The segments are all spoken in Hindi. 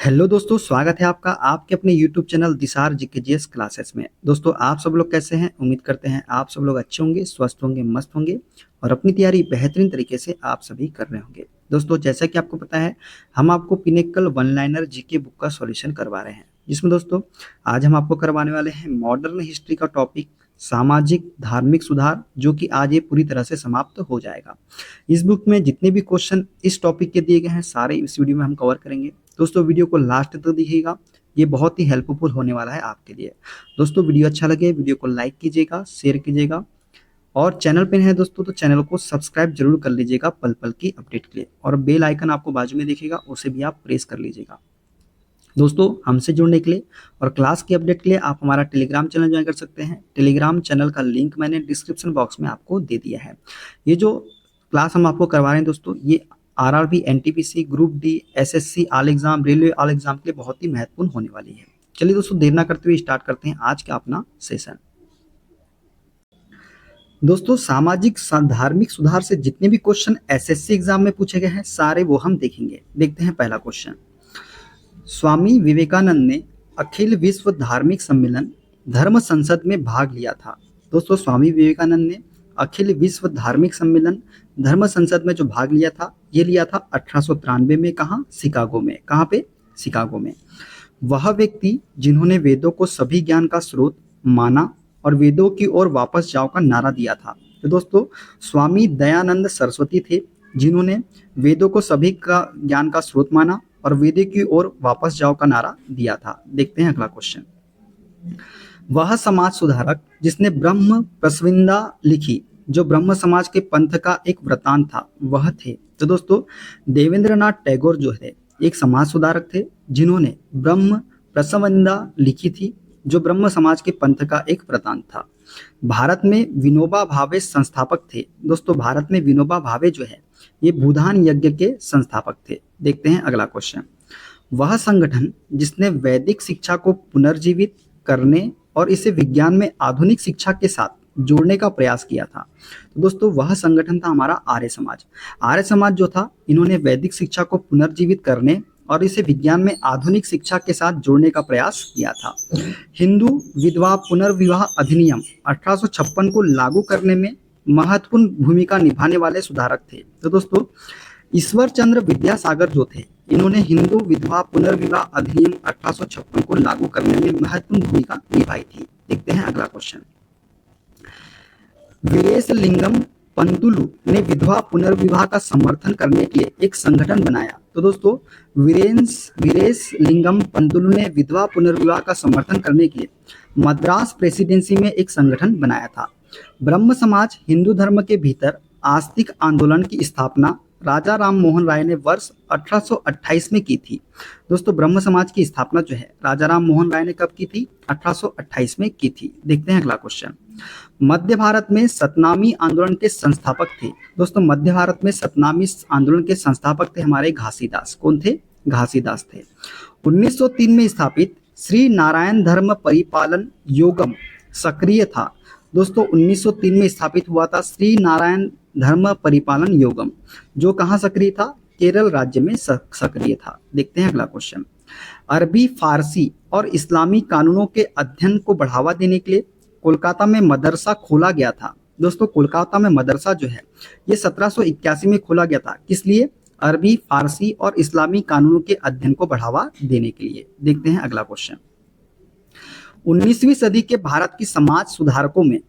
हेलो दोस्तों, स्वागत है आपका आपके अपने यूट्यूब चैनल दिसार जीकेजीएस क्लासेस में। दोस्तों, आप सब लोग कैसे हैं? उम्मीद करते हैं आप सब लोग अच्छे होंगे, स्वस्थ होंगे, मस्त होंगे और अपनी तैयारी बेहतरीन तरीके से आप सभी कर रहे होंगे। दोस्तों, जैसा कि आपको पता है, हम आपको pinnacle one liner GK book का सॉल्यूशन करवा रहे हैं, जिसमें दोस्तों आज हम आपको करवाने वाले हैं मॉडर्न हिस्ट्री का टॉपिक सामाजिक धार्मिक सुधार, जो कि आज ये पूरी तरह से समाप्त हो जाएगा। इस बुक में जितने भी क्वेश्चन इस टॉपिक के दिए गए हैं, सारे इस वीडियो में हम कवर करेंगे। दोस्तों, वीडियो को लास्ट तक देखिएगा, ये बहुत ही हेल्पफुल होने वाला है आपके लिए। दोस्तों, वीडियो अच्छा लगे वीडियो को लाइक कीजिएगा, शेयर कीजिएगा और चैनल पे हैं दोस्तों तो चैनल को सब्सक्राइब जरूर कर लीजिएगा पल पल की अपडेट के लिए, और बेल आइकन आपको बाजू में दिखेगा, उसे भी आप प्रेस कर लीजिएगा। दोस्तों, हमसे जुड़ने के लिए और क्लास की अपडेट के लिए आप हमारा टेलीग्राम चैनल ज्वाइन कर सकते हैं। टेलीग्राम चैनल का लिंक मैंने डिस्क्रिप्शन बॉक्स में आपको दे दिया है। ये जो क्लास हम आपको करवा रहे हैं दोस्तों, ये RRB, NTPC, group D, SSC all exam, railway all exam के लिए बहुत ही महत्वपूर्ण होने वाली है। चलिए दोस्तों, देर ना करते हुए स्टार्ट करते हैं आज का अपना सेशन। दोस्तों, सामाजिक धार्मिक सुधार से जितने भी क्वेश्चन एसएससी एग्जाम में पूछे गए हैं, सारे वो हम देखेंगे। देखते हैं पहला क्वेश्चन। स्वामी विवेकानंद ने अखिल विश्व धार्मिक सम्मेलन धर्म संसद में भाग लिया था। दोस्तों, स्वामी विवेकानंद ने अखिल विश्व धार्मिक सम्मेलन धर्म संसद में जो भाग लिया था, ये लिया था 1893 में। कहाँ? शिकागो में। कहाँ पे? शिकागो में। वह व्यक्ति जिन्होंने वेदों को सभी ज्ञान का स्रोत माना और वेदों की ओर वापस जाओ का नारा दिया था। तो दोस्तों, स्वामी दयानंद सरस्वती थे, जिन्होंने वेदों को सभी का ज्ञान का स्रोत माना और वेदों की ओर वापस जाओ का नारा दिया था। देखते हैं अगला क्वेश्चन। वह समाज सुधारक जिसने ब्रह्म प्रस्विंदा लिखी, जो ब्रह्म समाज के पंथ का एक वृतांत था, वह थे। तो दोस्तों, देवेंद्रनाथ टैगोर जो है एक समाज सुधारक थे, जिन्होंने ब्रह्म प्रस्विंदा लिखी थी, जो ब्रह्म समाज के पंथ का एक वृतांत था। भारत में विनोबा भावे संस्थापक थे। दोस्तों, भारत में विनोबा भावे जो है ये भूदान यज्ञ के संस्थापक थे। देखते हैं अगला क्वेश्चन। वह संगठन जिसने वैदिक शिक्षा को पुनर्जीवित करने और इसे विज्ञान में आधुनिक शिक्षा के साथ जोड़ने का प्रयास किया था। तो दोस्तों, वह संगठन था हमारा आर्य समाज। आर्य समाज जो था, इन्होंने वैदिक शिक्षा को पुनर्जीवित करने और इसे विज्ञान में आधुनिक शिक्षा के साथ जोड़ने का प्रयास किया था। हिंदू विधवा पुनर्विवाह अधिनियम 1856 को लागू करने में महत्वपूर्ण भूमिका निभाने वाले सुधारक थे। तो दोस्तों, ईश्वर चंद्र विद्यासागर जो थे, इन्होंने हिंदू विधवा पुनर्विवाह अधिनियम 1856 को लागू करने में महत्वपूर्ण भूमिका निभाई थी। देखते हैं अगला क्वेश्चन। वीरेश लिंगम पंतुलु ने विधवा पुनर्विवाह का समर्थन करने के लिए एक संगठन बनाया। तो दोस्तों, वीरेश लिंगम पंतुलु ने विधवा पुनर्विवाह का समर्थन करने के लिए मद्रास प्रेसिडेंसी में एक संगठन बनाया था। ब्रह्म समाज हिंदू धर्म के भीतर आस्तिक आंदोलन की स्थापना राजा राम मोहन राय ने वर्ष 1828 में की थी। दोस्तों, ब्रह्म समाज की स्थापना जो है राजा राम मोहन राय ने कब की थी? 1828 में की थी। देखते हैं अगला क्वेश्चन। मध्य भारत में सतनामी आंदोलन के संस्थापक थे। दोस्तों, मध्य भारत में सतनामी आंदोलन के संस्थापक थे हमारे घासीदास। कौन थे? घासीदास थे। 1903 में स्थापित श्री नारायण धर्म परिपालन योगम सक्रिय था। दोस्तों, 1903 में स्थापित हुआ था श्री नारायण धर्म परिपालन योगम, जो कहाँ सक्रिय था? केरल राज्य में सक्रिय था। देखते हैं अगला क्वेश्चन। अरबी, फारसी और इस्लामी कानूनों के अध्ययन को बढ़ावा देने के लिए कोलकाता में मदरसा खोला गया था। दोस्तों, कोलकाता में मदरसा जो है ये 1781 में खोला गया था। किस लिए? अरबी, फारसी और इस्लामी कानूनों के अध्ययन को बढ़ावा देने के लिए। देखते हैं अगला क्वेश्चन। 19वीं सदी के भारत की समाज सुधारकों में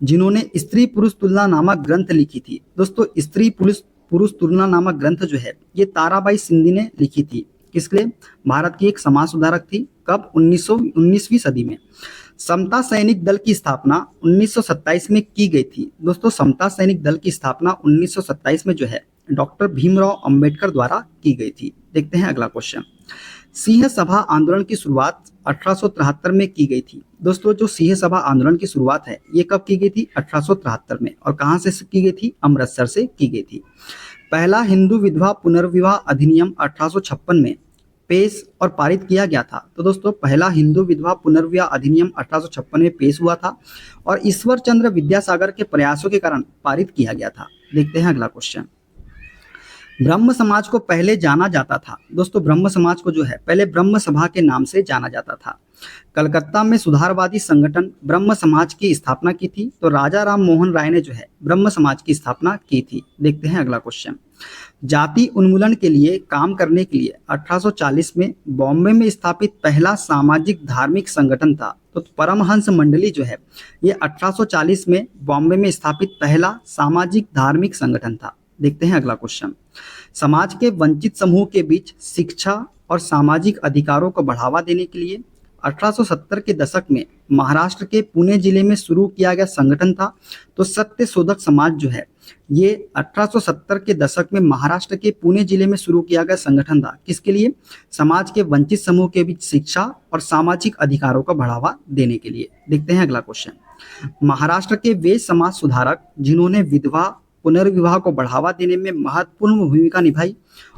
जिन्होंने स्त्री पुरुष तुलना नामक ग्रंथ लिखी थी। दोस्तों, स्त्री पुरुष तुलना नामक ग्रंथ जो है ये ताराबाई सिंधी ने लिखी थी। किसके लिए? भारत की एक समाज सुधारक थी। कब? 19वीं सदी में। समता सैनिक दल की स्थापना 1927 में की गई थी। दोस्तों, समता सैनिक दल की स्थापना 1927 में जो है डॉक्टर भीमराव अंबेडकर द्वारा की गई थी। देखते हैं अगला क्वेश्चन। सिंह सभा आंदोलन की शुरुआत 1873 में की गई थी। दोस्तों, जो सिंह सभा आंदोलन की शुरुआत है ये कब की गई थी? 1873 में। और कहां से की गई थी? अमृतसर से की गई थी। पहला हिंदू विधवा पुनर्विवाह अधिनियम 1856 में पेश और पारित किया गया था। तो दोस्तों, पहला हिंदू विधवा पुनर्विवाह अधिनियम 1856 में पेश हुआ था और ईश्वर चंद्र विद्यासागर के प्रयासों के कारण पारित किया गया था। देखते हैं अगला क्वेश्चन। ब्रह्म समाज को पहले जाना जाता था दोस्तों, ब्रह्म समाज को जो है पहले ब्रह्म सभा के नाम से जाना जाता था। कलकत्ता में सुधारवादी संगठन ब्रह्म समाज की स्थापना की थी, तो राजा राम मोहन राय ने जो है ब्रह्म समाज की स्थापना की थी। देखते हैं अगला क्वेश्चन। जाति उन्मूलन के लिए काम करने के लिए 1840 में बॉम्बे में स्थापित पहला सामाजिक धार्मिक संगठन था, तो परमहंस मंडली जो है ये 1840 में बॉम्बे में स्थापित पहला सामाजिक धार्मिक संगठन था। देखते हैं अगला क्वेश्चन। समाज के वंचित समूह के बीच शिक्षा और सामाजिक अधिकारों को बढ़ावा देने के लिए 1870 के दशक में महाराष्ट्र के पुणे जिले में शुरू किया गया संगठन था, तो सत्य शोधक समाज जो है ये 1870 के दशक में महाराष्ट्र के पुणे जिले में शुरू किया गया संगठन था। किसके लिए? समाज के वंचित समूह के बीच शिक्षा और सामाजिक अधिकारों को बढ़ावा देने के लिए। देखते हैं अगला क्वेश्चन। महाराष्ट्र के वे समाज सुधारक जिन्होंने विधवा पुनर्विवाह को बढ़ावा देने में महत्वपूर्ण भूमिका निभाई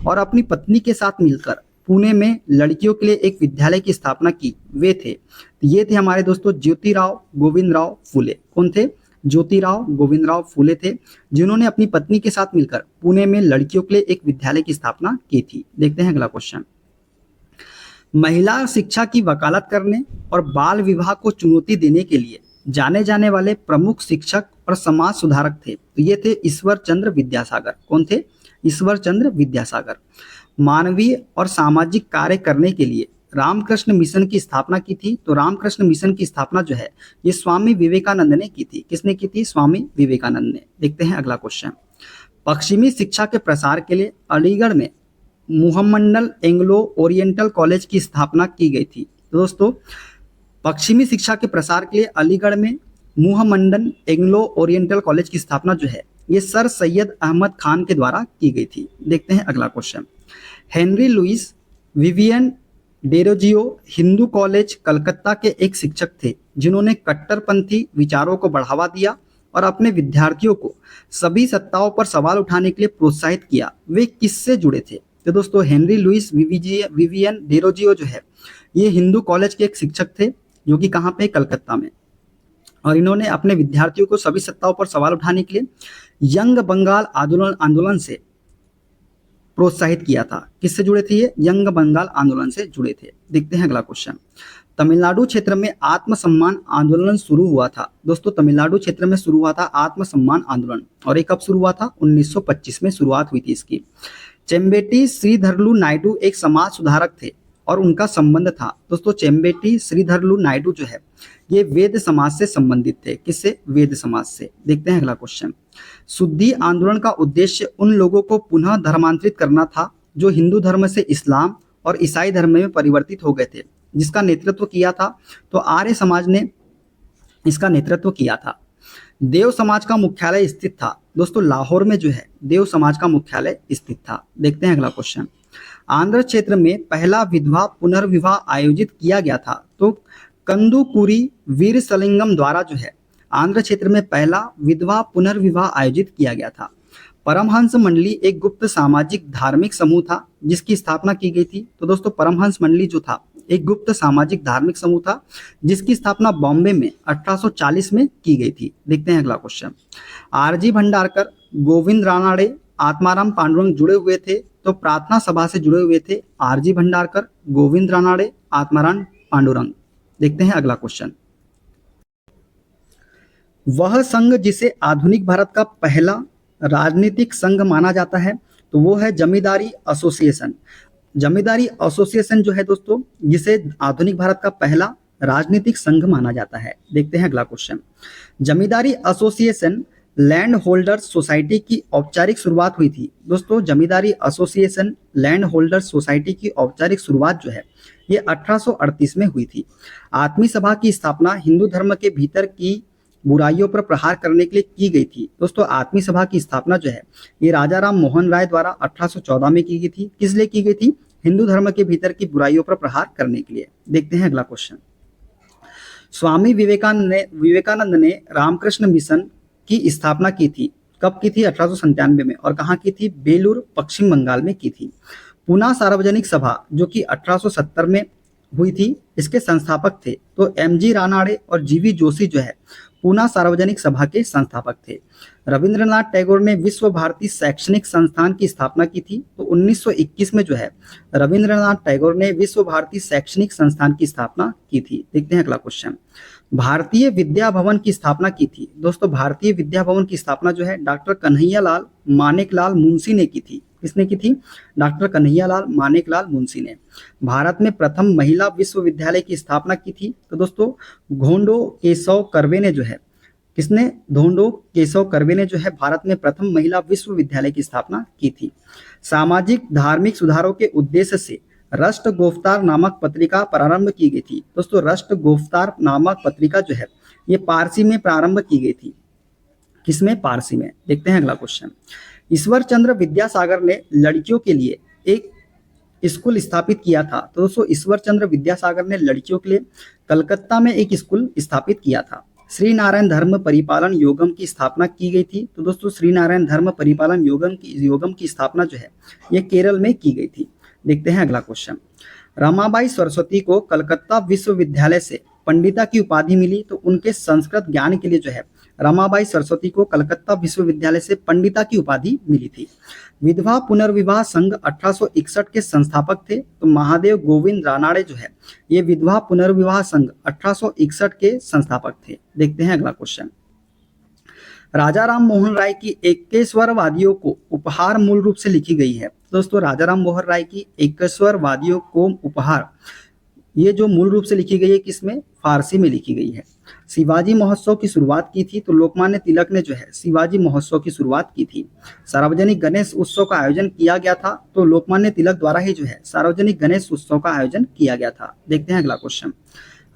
और अपनी पत्नी के साथ मिलकर पुणे में लड़कियों के लिए एक विद्यालय की स्थापना की, वे थे, ये थे हमारे दोस्तों ज्योतिराव गोविंदराव फुले। कौन थे? ज्योतिराव गोविंदराव फुले थे, जिन्होंने अपनी पत्नी के साथ मिलकर पुणे में लड़कियों के लिए एक विद्यालय की स्थापना की थी। देखते हैं अगला क्वेश्चन। महिला शिक्षा की वकालत करने और बाल विवाह को चुनौती देने के लिए जाने जाने वाले प्रमुख शिक्षक और समाज सुधारक थे, तो ये थे ईश्वर चंद्र विद्यासागर। कौन थे? ईश्वर चंद्र विद्यासागर। मानवीय और सामाजिक कार्य करने के लिए रामकृष्ण मिशन की स्थापना की थी, तो रामकृष्ण मिशन की स्थापना जो है ये स्वामी विवेकानंद ने की थी। किसने की थी? स्वामी विवेकानंद ने। देखते हैं अगला क्वेश्चन। पश्चिमी शिक्षा के प्रसार के लिए अलीगढ़ में मुहम्मडन एंग्लो ओरिएंटल कॉलेज की स्थापना की गई थी। तो दोस्तों पश्चिमी शिक्षा के प्रसार के लिए अलीगढ़ में मुहम्मडन एंग्लो ओरिएंटल कॉलेज की स्थापना जो है ये सर सैयद अहमद खान के द्वारा की गई थी। देखते हैं अगला question. Henry Louis Vivian Derozio Hindu college Calcutta के एक शिक्षक थे, जिन्होंने कट्टरपंथी विचारों को बढ़ावा दिया और अपने विद्यार्थियों को सभी सत्ताओं पर सवाल उठाने के लिए प्रोत्साहित किया। वे किससे जुड़े थे? तो दोस्तों हेनरी लुइस विवियन डेरोजियो जो है ये हिंदू कॉलेज के एक शिक्षक थे, जो कि कहाँ पे? कलकत्ता में। और इन्होंने अपने विद्यार्थियों को सभी सत्ताओं पर सवाल उठाने के लिए यंग बंगाल आंदोलन से प्रोत्साहित किया था। किससे जुड़े थे ये? यंग बंगाल आंदोलन से जुड़े थे। देखते हैं अगला क्वेश्चन। तमिलनाडु क्षेत्र में आत्मसम्मान आंदोलन शुरू हुआ था। दोस्तों तमिलनाडु क्षेत्र में शुरू हुआ था आत्मसम्मान आंदोलन, और ये कब शुरू हुआ था? 1925 में शुरुआत हुई थी इसकी। चेम्बेटी श्रीधरलू नायडू एक समाज सुधारक थे और उनका संबंध था। दोस्तों चेम्बेटी श्रीधरलू नायडू जो है ये वेद समाज से संबंधित थे। किससे? वेद समाज से। देखते हैं अगला क्वेश्चन। शुद्धि आंदोलन का उद्देश्य उन लोगों को पुनः धर्मांतरित करना था जो हिंदू धर्म से इस्लाम और ईसाई धर्म में परिवर्तित हो गए थे। जिसका नेतृत्व किया था तो आर्य समाज ने इसका नेतृत्व किया था। देव समाज का मुख्यालय स्थित था। दोस्तों लाहौर में जो है देव समाज का मुख्यालय स्थित था। देखते हैं अगला क्वेश्चन। आंध्र क्षेत्र में पहला विधवा पुनर्विवाह आयोजित किया गया था, तो कंदुकूरी वीरसलिंगम द्वारा जो है आंध्र क्षेत्र में पहला विधवा पुनर्विवाह आयोजित किया गया था। परमहंस मंडली एक गुप्त सामाजिक धार्मिक समूह था जिसकी स्थापना की गई थी। तो दोस्तों परमहंस मंडली जो था एक गुप्त सामाजिक धार्मिक समूह था जिसकी स्थापना बॉम्बे में 1840 में की गई थी। देखते हैं अगला क्वेश्चन। आरजी भंडारकर, गोविंद रानाडे, आत्माराम पांडुरंग जुड़े हुए थे, तो प्रार्थना सभा से जुड़े हुए थे आरजी भंडारकर, गोविंद रानाडे, आत्माराम पांडुरंग। देखते हैं अगला क्वेश्चन। वह संघ जिसे आधुनिक भारत का पहला राजनीतिक संघ माना जाता है तो वो है जमींदारी एसोसिएशन। जमींदारी एसोसिएशन जो है दोस्तों जिसे आधुनिक भारत का पहला राजनीतिक संघ माना जाता है। देखते हैं अगला क्वेश्चन। जमींदारी एसोसिएशन लैंड होल्डर्स सोसाइटी की औपचारिक शुरुआत हुई थी। दोस्तों जमींदारी एसोसिएशन लैंड होल्डर्स सोसाइटी की औपचारिक शुरुआत जो है ये 1838 में हुई थी। आत्मी सभा की स्थापना हिंदू धर्म के भीतर की बुराइयों पर प्रहार करने के लिए की गई थी। दोस्तों आत्मी सभा की स्थापना जो है ये राजा राम मोहन राय द्वारा 1814 में की गई थी। किस लिए की गई थी? हिंदू धर्म के भीतर की बुराइयों पर प्रहार करने के लिए। देखते हैं अगला क्वेश्चन। स्वामी विवेकानंद ने रामकृष्ण मिशन की स्थापना की थी। कब की थी? 1897 में। और कहाँ की थी? बेलूर, पश्चिम बंगाल में की थी। पुणे सार्वजनिक सभा जो कि 1870 में हुई थी, इसके संस्थापक थे। तो एमजी रानाडे और जीवी जोशी जो है पूना सार्वजनिक सभा के संस्थापक थे। रविंद्रनाथ टैगोर ने विश्व भारती शैक्षणिक संस्थान की स्थापना की थी। तो 1921 में जो है रविंद्रनाथ टैगोर ने विश्व भारती शैक्षणिक संस्थान की स्थापना की थी। देखते हैं अगला क्वेश्चन। भारतीय विद्या भवन की स्थापना की थी। दोस्तों भारतीय विद्या भवन की स्थापना जो है डॉक्टर कन्हैयालाल मानेकलाल मुंशी ने की थी। किसने की थी? डॉक्टर कन्हैयालाल मानेकलाल मुंशी ने। भारत में प्रथम महिला विश्वविद्यालय की स्थापना की थी। तो दोस्तों घोंडो केशव कर्वे ने जो है किसने? धोंडो केशव कर्वे ने जो है भारत में प्रथम महिला विश्वविद्यालय की स्थापना की थी। सामाजिक धार्मिक सुधारों के उद्देश्य से राष्ट्र गोफ्तार नामक पत्रिका प्रारंभ की गई थी। दोस्तों राष्ट्र गोफ्तार नामक पत्रिका जो है ये पारसी में प्रारंभ की गई थी। किसमें? पारसी में। देखते हैं अगला क्वेश्चन। ईश्वर चंद्र विद्यासागर ने लड़कियों के लिए एक स्कूल स्थापित किया था। तो दोस्तों ईश्वर चंद्र विद्यासागर ने लड़कियों के लिए कलकत्ता में एक स्कूल स्थापित किया था। श्री नारायण धर्म परिपालन योगम की स्थापना की गई थी। तो दोस्तों श्री नारायण धर्म परिपालन योगम की स्थापना जो है ये केरल में की गई थी। देखते हैं अगला क्वेश्चन। रमाबाई सरस्वती को कलकत्ता विश्वविद्यालय से पंडिता की उपाधि मिली। तो उनके संस्कृत ज्ञान के लिए जो है रमाबाई सरस्वती को कलकत्ता विश्वविद्यालय से पंडिता की उपाधि मिली थी। विधवा पुनर्विवाह संघ 1861 के संस्थापक थे। तो महादेव गोविंद रानाडे जो है ये विधवा पुनर्विवाह संघ 1861 के संस्थापक थे। देखते हैं अगला क्वेश्चन। राजा राम मोहन राय की एकेश्वरवादियों को उपहार मूल रूप से लिखी गई है। दोस्तों राजा राम मोहन राय की एकेश्वरवादियों को उपहार ये जो मूल रूप से लिखी गई है किसमें? फारसी में लिखी गई है। शिवाजी महोत्सव की शुरुआत की थी। तो लोकमान्य तिलक ने जो है शिवाजी महोत्सव की शुरुआत की थी। सार्वजनिक गणेश उत्सव का आयोजन किया गया था। तो लोकमान्य तिलक द्वारा ही जो है सार्वजनिक गणेश उत्सव का आयोजन किया गया था। देखते हैं अगला क्वेश्चन।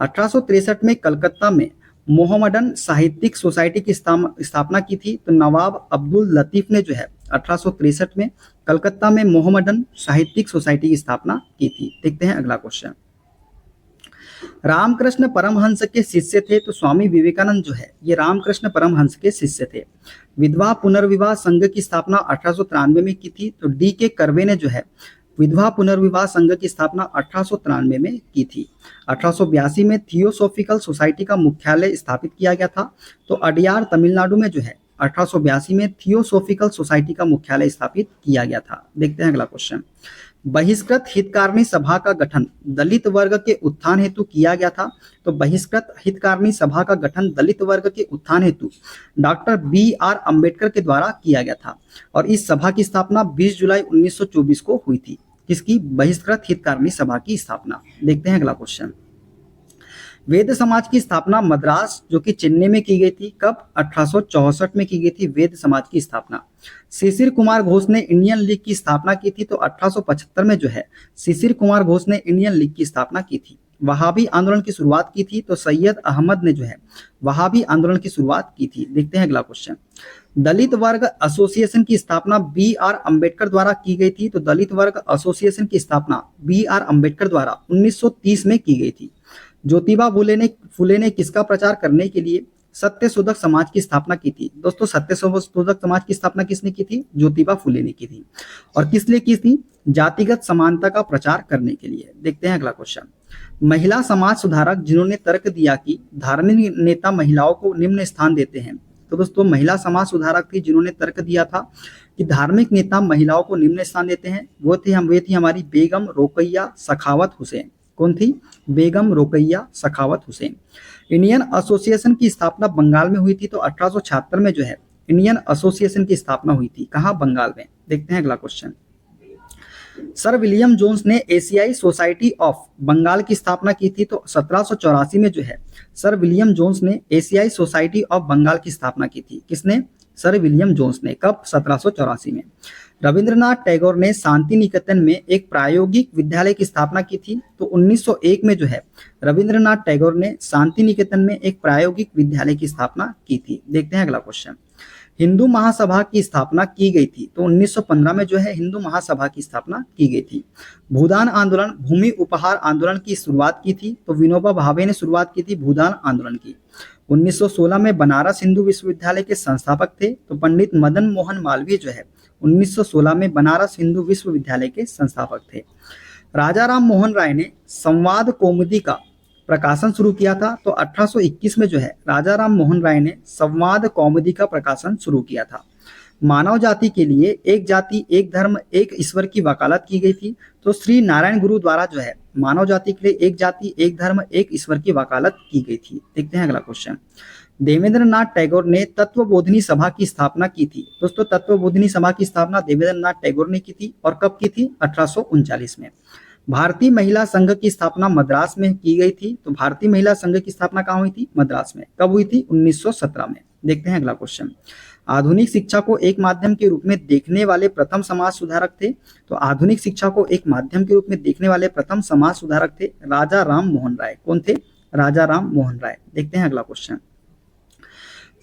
1863 में कलकत्ता में मोहम्मडन साहित्यिक सोसाइटी की स्थापना की थी। तो नवाब अब्दुल लतीफ ने जो है 1863 में कलकत्ता में मोहम्मडन साहित्यिक सोसाइटी की स्थापना की थी। देखते हैं अगला क्वेश्चन। रामकृष्ण परमहंस के शिष्य थे। तो स्वामी विवेकानंद जो है ये रामकृष्ण परमहंस के शिष्य थे। विधवा पुनर्विवाह संघ की स्थापना 1893 में की थी। तो डी के कर्वे ने जो है विधवा पुनर्विवाह संघ की स्थापना 1893 में की थी। 1882 में थियोसॉफिकल सोसाइटी का मुख्यालय स्थापित किया गया था। तो अडियार तमिलनाडु में जो है 1882 में थियोसॉफिकल सोसाइटी का मुख्यालय स्थापित किया गया था। देखते हैं अगला क्वेश्चन। बहिष्कृत हितकारिणी सभा का गठन दलित वर्ग के उत्थान हेतु किया गया था। तो बहिष्कृत हितकारिणी सभा का गठन दलित वर्ग के उत्थान हेतु डॉक्टर BR अम्बेडकर के द्वारा किया गया था और इस सभा की स्थापना 20 जुलाई 1924 को हुई थी। किसकी? बहिष्कृत हितकारिणी सभा की स्थापना। देखते हैं अगला क्वेश्चन। वेद समाज की स्थापना मद्रास जो कि चेन्नई में की गई थी। कब? 1864 में की गई थी वेद समाज की स्थापना। शिशिर कुमार घोष ने इंडियन लीग की स्थापना की थी। तो 1875 में जो है शिशिर कुमार घोष ने इंडियन लीग की स्थापना की थी। वहाबी आंदोलन की शुरुआत की थी। तो सैयद अहमद ने जो है वहाबी आंदोलन की शुरुआत की थी। देखते हैं अगला क्वेश्चन। दलित वर्ग एसोसिएशन की स्थापना BR अम्बेडकर द्वारा की गई थी। तो दलित वर्ग एसोसिएशन की स्थापना BR अम्बेडकर द्वारा 1930 में की गई थी। ज्योतिबा फुले ने किसका प्रचार करने के लिए सत्यशोधक समाज की स्थापना की थी? दोस्तों सत्यशोधक समाज की स्थापना किसने की थी? ज्योतिबा फुले ने की थी। और किस लिए की थी? जातिगत समानता का प्रचार करने के लिए। देखते हैं अगला क्वेश्चन। महिला समाज सुधारक जिन्होंने तर्क दिया कि धार्मिक नेता महिलाओं को निम्न स्थान देते हैं। तो दोस्तों महिला समाज सुधारक थी जिन्होंने तर्क दिया था कि धार्मिक नेता महिलाओं को निम्न स्थान देते हैं। वो थी हमारी बेगम रोकैया सखावत हुसैन। कौन थी? बेगम रोकैया सखावत हुसैन। इंडियन एसोसिएशन की स्थापना बंगाल में हुई थी। तो 1876 में जो है इंडियन एसोसिएशन की स्थापना हुई थी। कहाँ? बंगाल में। देखते हैं अगला क्वेश्चन। सर विलियम जोन्स ने एशियाई सोसाइटी ऑफ बंगाल की स्थापना की थी। तो 1784 में जो है सर विलियम जोन्स ने एशियाई सोसाइटी ऑफ बंगाल की स्थापना की थी। किसने? सर विलियम जोन्स ने। कब? 1784 में। रविंद्रनाथ टैगोर ने शांति निकेतन में एक प्रायोगिक विद्यालय की स्थापना की थी। तो 1901 में जो है रविंद्रनाथ टैगोर ने शांति निकेतन में एक प्रायोगिक विद्यालय की स्थापना की थी। देखते हैं अगला क्वेश्चन। हिंदू महासभा की स्थापना की गई थी। तो 1915 में जो है हिंदू महासभा की स्थापना की गई थी। भूदान आंदोलन भूमि उपहार आंदोलन की शुरुआत की थी। तो विनोबा भावे ने शुरुआत की थी भूदान आंदोलन की। 1916 में बनारस हिंदू विश्वविद्यालय के संस्थापक थे। तो पंडित मदन मोहन मालवीय जो है 1916 में बनारस हिंदू विश्वविद्यालय के संस्थापक थे। राजा राम मोहन राय ने संवाद कौमुदी का प्रकाशन शुरू किया था। तो 1821 में जो है राजा राम मोहन राय ने संवाद कौमुदी का प्रकाशन शुरू किया था। मानव जाति के लिए एक जाति एक धर्म एक ईश्वर की वकालत की गई थी। तो श्री नारायण गुरु द्वारा जो है मानव जाति के लिए एक जाति एक धर्म एक ईश्वर की वकालत की गई थी। देखते हैं अगला क्वेश्चन। देवेंद्रनाथ टैगोर ने तत्वबोधिनी सभा की स्थापना की थी। दोस्तों तत्वबोधिनी सभा की स्थापना देवेंद्रनाथ टैगोर ने की थी और कब की थी? 1839 में। भारतीय महिला संघ की स्थापना मद्रास में की गई थी। तो भारतीय महिला संघ की स्थापना कहाँ हुई थी? मद्रास में। कब हुई थी? 1917 में। देखते हैं अगला क्वेश्चन। आधुनिक शिक्षा को एक माध्यम के रूप में देखने वाले प्रथम समाज सुधारक थे। तो आधुनिक शिक्षा को एक माध्यम के रूप में देखने वाले प्रथम समाज सुधारक थे राजा राम मोहन राय। कौन थे? राजा राम मोहन राय। देखते हैं अगला क्वेश्चन।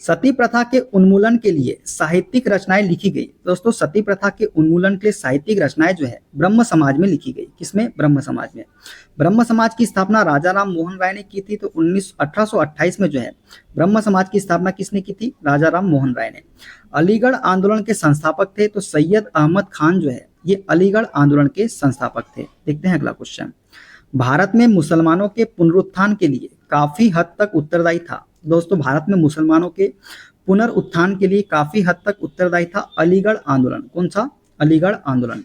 सती प्रथा के उन्मूलन के लिए साहित्यिक रचनाएं लिखी गई। दोस्तों सती प्रथा के उन्मूलन के लिए साहित्यिक रचनाएं जो है ब्रह्म समाज में लिखी गई। किसमें? ब्रह्म समाज में। ब्रह्म समाज की स्थापना राजा राम मोहन राय ने की थी। तो 1828 में जो है ब्रह्म समाज की स्थापना किसने की थी? राजा राम मोहन राय ने। अलीगढ़ आंदोलन के संस्थापक थे। तो सैयद अहमद खान जो है ये अलीगढ़ आंदोलन के संस्थापक थे। देखते हैं अगला क्वेश्चन। भारत में मुसलमानों के पुनरुत्थान के लिए काफी हद तक उत्तरदायी था। दोस्तों भारत में मुसलमानों के पुनरुत्थान के लिए काफी हद तक उत्तरदायी था अलीगढ़ आंदोलन। कौन सा? अलीगढ़ आंदोलन।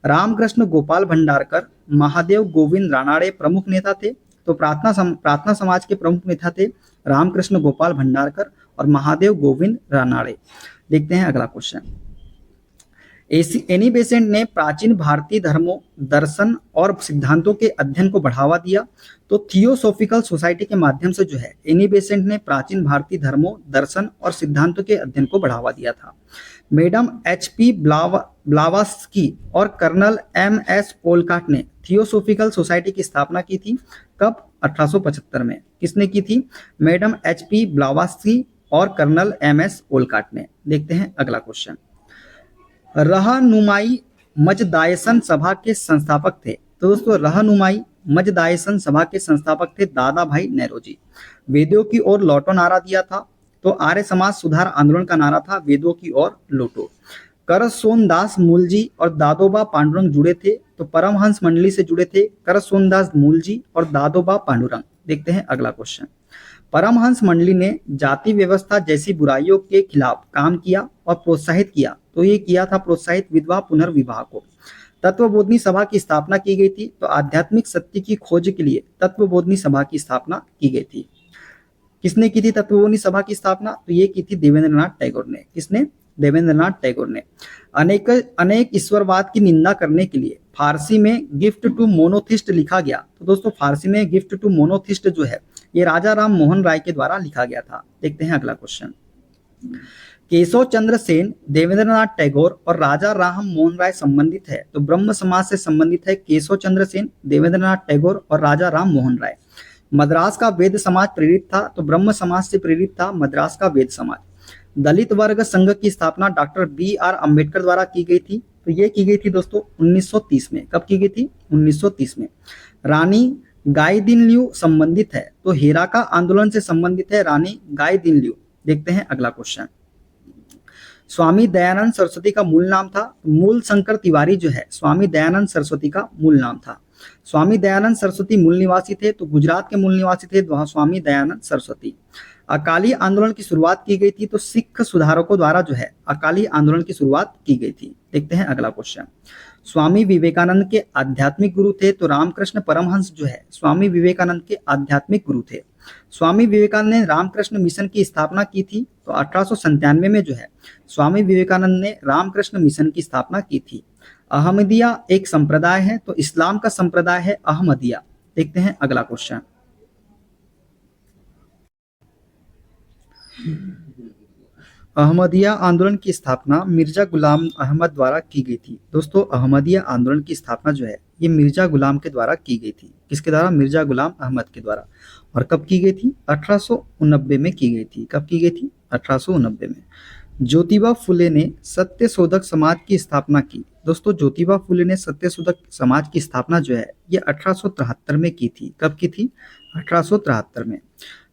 रामकृष्ण गोपाल भंडारकर, महादेव गोविंद रानाड़े प्रमुख नेता थे। तो प्रार्थना समाज के प्रमुख नेता थे रामकृष्ण गोपाल भंडारकर और महादेव गोविंद रानाड़े। देखते हैं अगला क्वेश्चन। एनी बेसेंट ने प्राचीन भारतीय धर्मों दर्शन और सिद्धांतों के अध्ययन को बढ़ावा दिया। तो थियोसॉफिकल सोसाइटी के माध्यम से जो है एनी बेसेंट ने प्राचीन भारतीय धर्मों दर्शन और सिद्धांतों के अध्ययन को बढ़ावा दिया था। मैडम HP ब्लावास्की और कर्नल MS ओलकॉट ने थियोसॉफिकल सोसाइटी की स्थापना की थी। कब? 1875 में। किसने की थी? मैडम HP ब्लावास्की और कर्नल MS ओलकॉट ने। देखते हैं अगला क्वेश्चन। रहनुमाई मजदायसन सभा के संस्थापक थे। तो दोस्तों रहनुमाई मजदायसन सभा के संस्थापक थे दादा भाई नेरोजी। वेदों की ओर लौटो नारा दिया था। तो आर्य समाज सुधार आंदोलन का नारा था वेदों की ओर लौटो। करसोनदास मूलजी और दादोबा पांडुरंग जुड़े थे। तो परमहंस मंडली से जुड़े थे करसोनदास मूलजी और दादोबा पांडुरंग। देखते हैं अगला क्वेश्चन। परमहंस मंडली ने जाति व्यवस्था जैसी बुराइयों के खिलाफ काम किया और प्रोत्साहित किया। तो ये किया था प्रोत्साहित विधवा पुनर्विवाह को। तत्वबोधिनी सभा की स्थापना की गई थी। तो आध्यात्मिक सत्य की खोज के लिए तत्वबोधिनी सभा की स्थापना की गई थी। किसने की थी तत्वबोधिनी सभा की स्थापना? तो ये की थी देवेंद्रनाथ टैगोर ने। किसने? देवेंद्रनाथ टैगोर ने। अनेक ईश्वरवाद की निंदा करने के लिए फारसी में गिफ्ट टू मोनोथिस्ट लिखा गया। तो दोस्तों फारसी में गिफ्ट टू मोनोथिस्ट जो है ये राजा राम मोहन राय के द्वारा लिखा गया था। देखते हैं अगला क्वेश्चन। केशव चंद्र सेन, देवेंद्रनाथ टैगोर और राजा राम मोहन राय संबंधित है। तो ब्रह्म समाज से संबंधित है केशव चंद्र सेन, देवेंद्रनाथ टैगोर और राजा राम मोहन राय। मद्रास का वेद समाज प्रेरित था। तो ब्रह्म समाज से प्रेरित था मद्रास का वेद समाज। दलित वर्ग संघ की स्थापना डॉक्टर BR अम्बेडकर द्वारा की गई थी। तो ये की गई थी दोस्तों 1930 में। कब की गई थी? 1930 में। रानी गाईदिनल्यू संबंधित है। तो हेराका आंदोलन से संबंधित है रानी गाईदिनल्यू। देखते हैं अगला क्वेश्चन। स्वामी दयानंद सरस्वती का मूल नाम था। मूल शंकर तिवारी जो है स्वामी दयानंद सरस्वती का मूल नाम था। स्वामी दयानंद सरस्वती मूल निवासी थे। तो गुजरात के मूल निवासी थे स्वामी दयानंद सरस्वती। अकाली आंदोलन की शुरुआत की गई थी। तो सिख सुधारकों द्वारा जो है अकाली आंदोलन की शुरुआत की गई थी। देखते हैं अगला क्वेश्चन। स्वामी विवेकानंद के आध्यात्मिक गुरु थे। तो रामकृष्ण परमहंस जो है स्वामी विवेकानंद के आध्यात्मिक गुरु थे। स्वामी विवेकानंद ने रामकृष्ण मिशन की स्थापना की थी। तो 1897 में जो है स्वामी विवेकानंद ने रामकृष्ण मिशन की स्थापना की थी। अहमदिया एक संप्रदाय है। तो इस्लाम का संप्रदाय है अहमदिया। देखते हैं अगला क्वेश्चन। अहमदिया आंदोलन की स्थापना मिर्जा गुलाम अहमद द्वारा की गई थी। दोस्तों अहमदिया आंदोलन की स्थापना जो है ये मिर्जा गुलाम के द्वारा की गई थी। किसके द्वारा? मिर्जा गुलाम अहमद के द्वारा। और कब की गई थी? 1889 में की गई थी। कब की गई थी? 1889 में। ज्योतिबा फुले ने सत्यशोधक समाज की स्थापना की। दोस्तों ज्योतिबा फुले ने सत्यशोधक समाज की स्थापना जो है ये 1873 में की थी। कब की थी? 1873 में।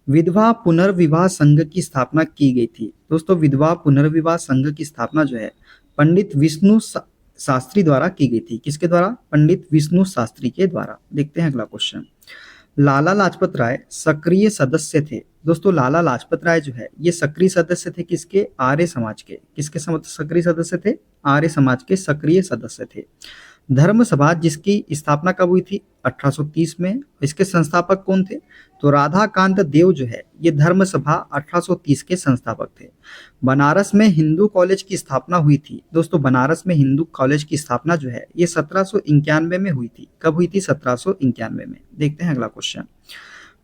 विधवा पुनर्विवाह संघ की स्थापना की गई थी। दोस्तों विधवा पुनर्विवाह संघ की स्थापना जो है पंडित विष्णु शास्त्री द्वारा की गई थी। किसके द्वारा? पंडित विष्णु शास्त्री के द्वारा। देखते हैं अगला क्वेश्चन। लाला लाजपत राय सक्रिय सदस्य थे। दोस्तों लाला लाजपत राय जो है ये सक्रिय सदस्य थे किसके? आर्य समाज के। किसके सक्रिय सदस्य थे? आर्य समाज के सक्रिय सदस्य थे। धर्म सभा जिसकी स्थापना कब हुई थी? 1830 में। इसके संस्थापक कौन थे? तो राधाकांत देव जो है ये धर्म सभा 1830 के संस्थापक थे। बनारस में हिंदू कॉलेज की स्थापना हुई थी। दोस्तों बनारस में हिंदू कॉलेज की स्थापना जो है ये 1791 में हुई थी। कब हुई थी? 1791 में। देखते हैं अगला क्वेश्चन।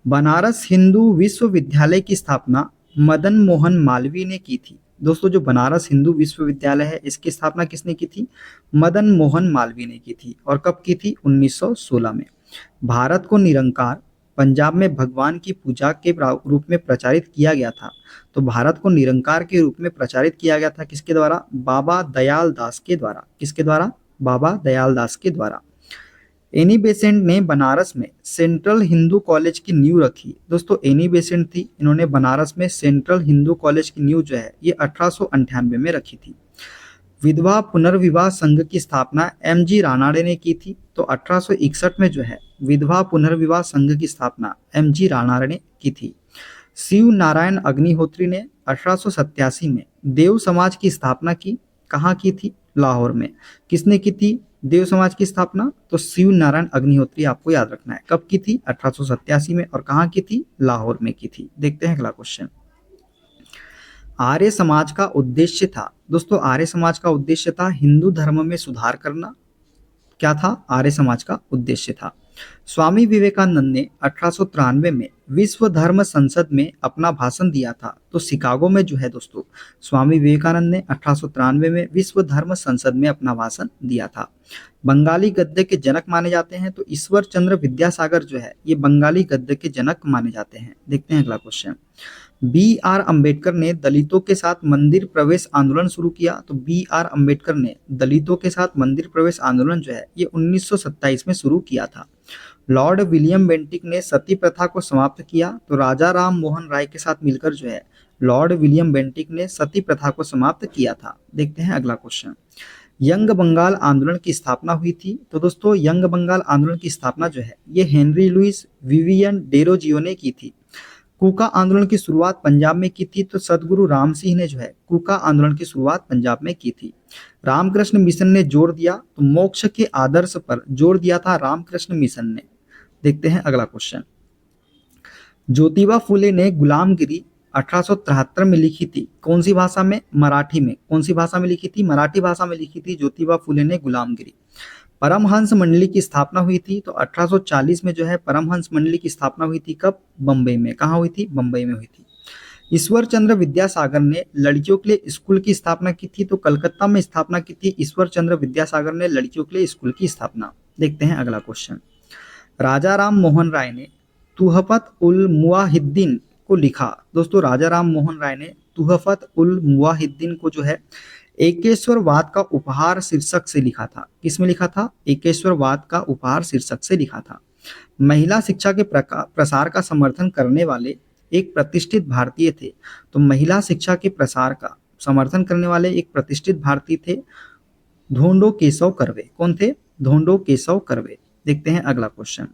बनारस हिंदू विश्वविद्यालय की स्थापना मदन मोहन मालवीय ने की थी। दोस्तों जो बनारस हिंदू विश्वविद्यालय है इसकी स्थापना किसने की थी? मदन मोहन मालवीय ने की थी। और कब की थी? 1916 में। भारत को निरंकार पंजाब में भगवान की पूजा के रूप में प्रचारित किया गया था। तो भारत को निरंकार के रूप में प्रचारित किया गया था किसके द्वारा? बाबा दयाल दास के द्वारा। किसके द्वारा? बाबा दयाल दास के द्वारा। एनी बेसेंट ने बनारस में सेंट्रल हिंदू कॉलेज की नींव रखी। दोस्तों एनी बेसेंट थी, इन्होंने बनारस में सेंट्रल हिंदू कॉलेज की नींव जो है ये 1898 में रखी थी। विधवा पुनर्विवाह संघ की स्थापना एमजी रानाडे ने की थी। तो 1861 में जो है विधवा पुनर्विवाह संघ की स्थापना एमजी रानाडे ने की थी। शिव नारायण अग्निहोत्री ने 1887 में देव समाज की स्थापना की। कहाँ की थी? लाहौर में। किसने की थी देव समाज की स्थापना? तो शिव नारायण अग्निहोत्री आपको याद रखना है। कब की थी? 1887 में। और कहाँ की थी? लाहौर में की थी। देखते हैं अगला क्वेश्चन। आर्य समाज का उद्देश्य था। दोस्तों आर्य समाज का उद्देश्य था हिंदू धर्म में सुधार करना। क्या था? आर्य समाज का उद्देश्य था। स्वामी विवेकानंद ने 1893 में विश्व धर्म संसद में अपना भाषण दिया था। तो शिकागो में जो है दोस्तों स्वामी विवेकानंद ने 1893 में विश्व धर्म संसद में अपना भाषण दिया था। बंगाली गद्य के जनक माने जाते हैं। तो ईश्वर चंद्र विद्यासागर जो है ये बंगाली गद्य के जनक माने जाते हैं। देखते हैं अगला क्वेश्चन। बी.आर. अम्बेडकर ने दलितों के साथ मंदिर प्रवेश आंदोलन शुरू किया। तो बी.आर. अम्बेडकर ने दलितों के साथ मंदिर प्रवेश आंदोलन जो है ये 1927 में शुरू किया था। लॉर्ड विलियम बेंटिक ने सती प्रथा को समाप्त किया। तो राजा राम मोहन राय के साथ मिलकर जो है लॉर्ड विलियम बेंटिक ने सती प्रथा को समाप्त किया था। देखते हैं अगला क्वेश्चन। यंग बंगाल आंदोलन की स्थापना हुई थी। तो दोस्तों यंग बंगाल आंदोलन की स्थापना जो है ये हेनरी लुइस विवियन डेरोजियो ने की थी। कूका आंदोलन की शुरुआत पंजाब में की थी। तो सदगुरु राम सिंह ने जो है कूका आंदोलन की शुरुआत पंजाब में की थी। रामकृष्ण मिशन ने जोर दिया। तो मोक्ष के आदर्श पर जोर दिया था रामकृष्ण मिशन ने। देखते हैं अगला क्वेश्चन। ज्योतिबा फुले ने गुलामगिरी 1873 में लिखी थी। कौन सी भाषा में? मराठी में। कौन सी भाषा में लिखी थी? मराठी भाषा में लिखी थी ज्योतिबा फुले ने गुलामगिरी। परमहंस मंडली की स्थापना हुई थी। तो 1840 में जो है परमहंस मंडली की स्थापना हुई थी। कब? बंबई में। कहाँ हुई थी? बंबई में हुई थी। ईश्वर चंद्र विद्यासागर ने लड़कियों के लिए स्कूल की स्थापना की थी। तो कलकत्ता में स्थापना की थी ईश्वर चंद्र विद्यासागर ने लड़कियों के लिए स्कूल की स्थापना। देखते हैं अगला क्वेश्चन। राजा राम मोहन राय ने तुहफत उल मुवाहिद्दीन को लिखा। दोस्तों राजा राम मोहन राय ने तुहफत उल मुवाहिद्दीन को जो है एकेश्वरवाद का उपहार शीर्षक से लिखा था। किसमें लिखा था? एकेश्वरवाद का उपहार शीर्षक से लिखा था। महिला शिक्षा के प्रसार का समर्थन करने वाले एक प्रतिष्ठित भारतीय थे। तो महिला शिक्षा के प्रसार का समर्थन करने वाले एक प्रतिष्ठित भारतीय थे धोंडो केशव कर्वे। कौन थे? धोंडो केशव कर्वे। देखते हैं अगला क्वेश्चन।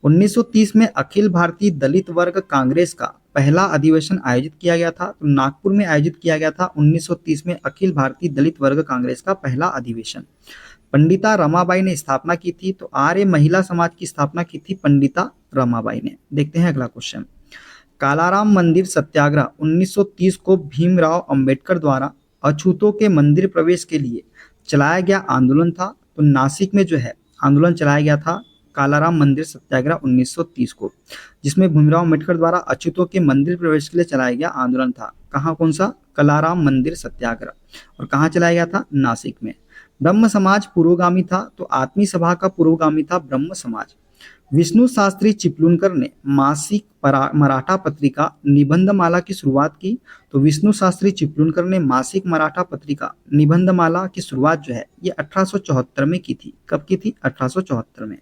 1930 में अखिल भारतीय दलित वर्ग कांग्रेस का पहला अधिवेशन आयोजित किया गया था। तो नागपुर में आयोजित किया गया था 1930 में अखिल भारतीय दलित वर्ग कांग्रेस का पहला अधिवेशन। पंडिता रमाबाई ने स्थापना की थी। तो आर्य महिला समाज की स्थापना की थी पंडिता रमाबाई ने। देखते हैं अगला क्वेश्चन। कालाराम मंदिर सत्याग्रह 1930 को भीमराव अंबेडकर द्वारा अछूतों के मंदिर प्रवेश के लिए चलाया गया आंदोलन था। तो नासिक में जो है आंदोलन चलाया गया था कालाराम मंदिर सत्याग्रह 1930 को, जिसमें भीमराव अंबेडकर द्वारा अछूतों के मंदिर प्रवेश के लिए चलाया गया आंदोलन था। कहाँ? कौन सा? कालाराम मंदिर सत्याग्रह। और कहाँ चलाया गया था? नासिक में। ब्रह्म समाज पुरोगामी था। तो आत्मी सभा का पुरोगामी था ब्रह्म समाज। विष्णु शास्त्री चिपलूनकर ने मासिक मराठा पत्रिका निबंधमाला की शुरुआत की। तो विष्णु शास्त्री चिपलूनकर ने मासिक मराठा पत्रिका निबंधमाला की शुरुआत जो है ये 1874 में की थी। कब की थी? 1874 में।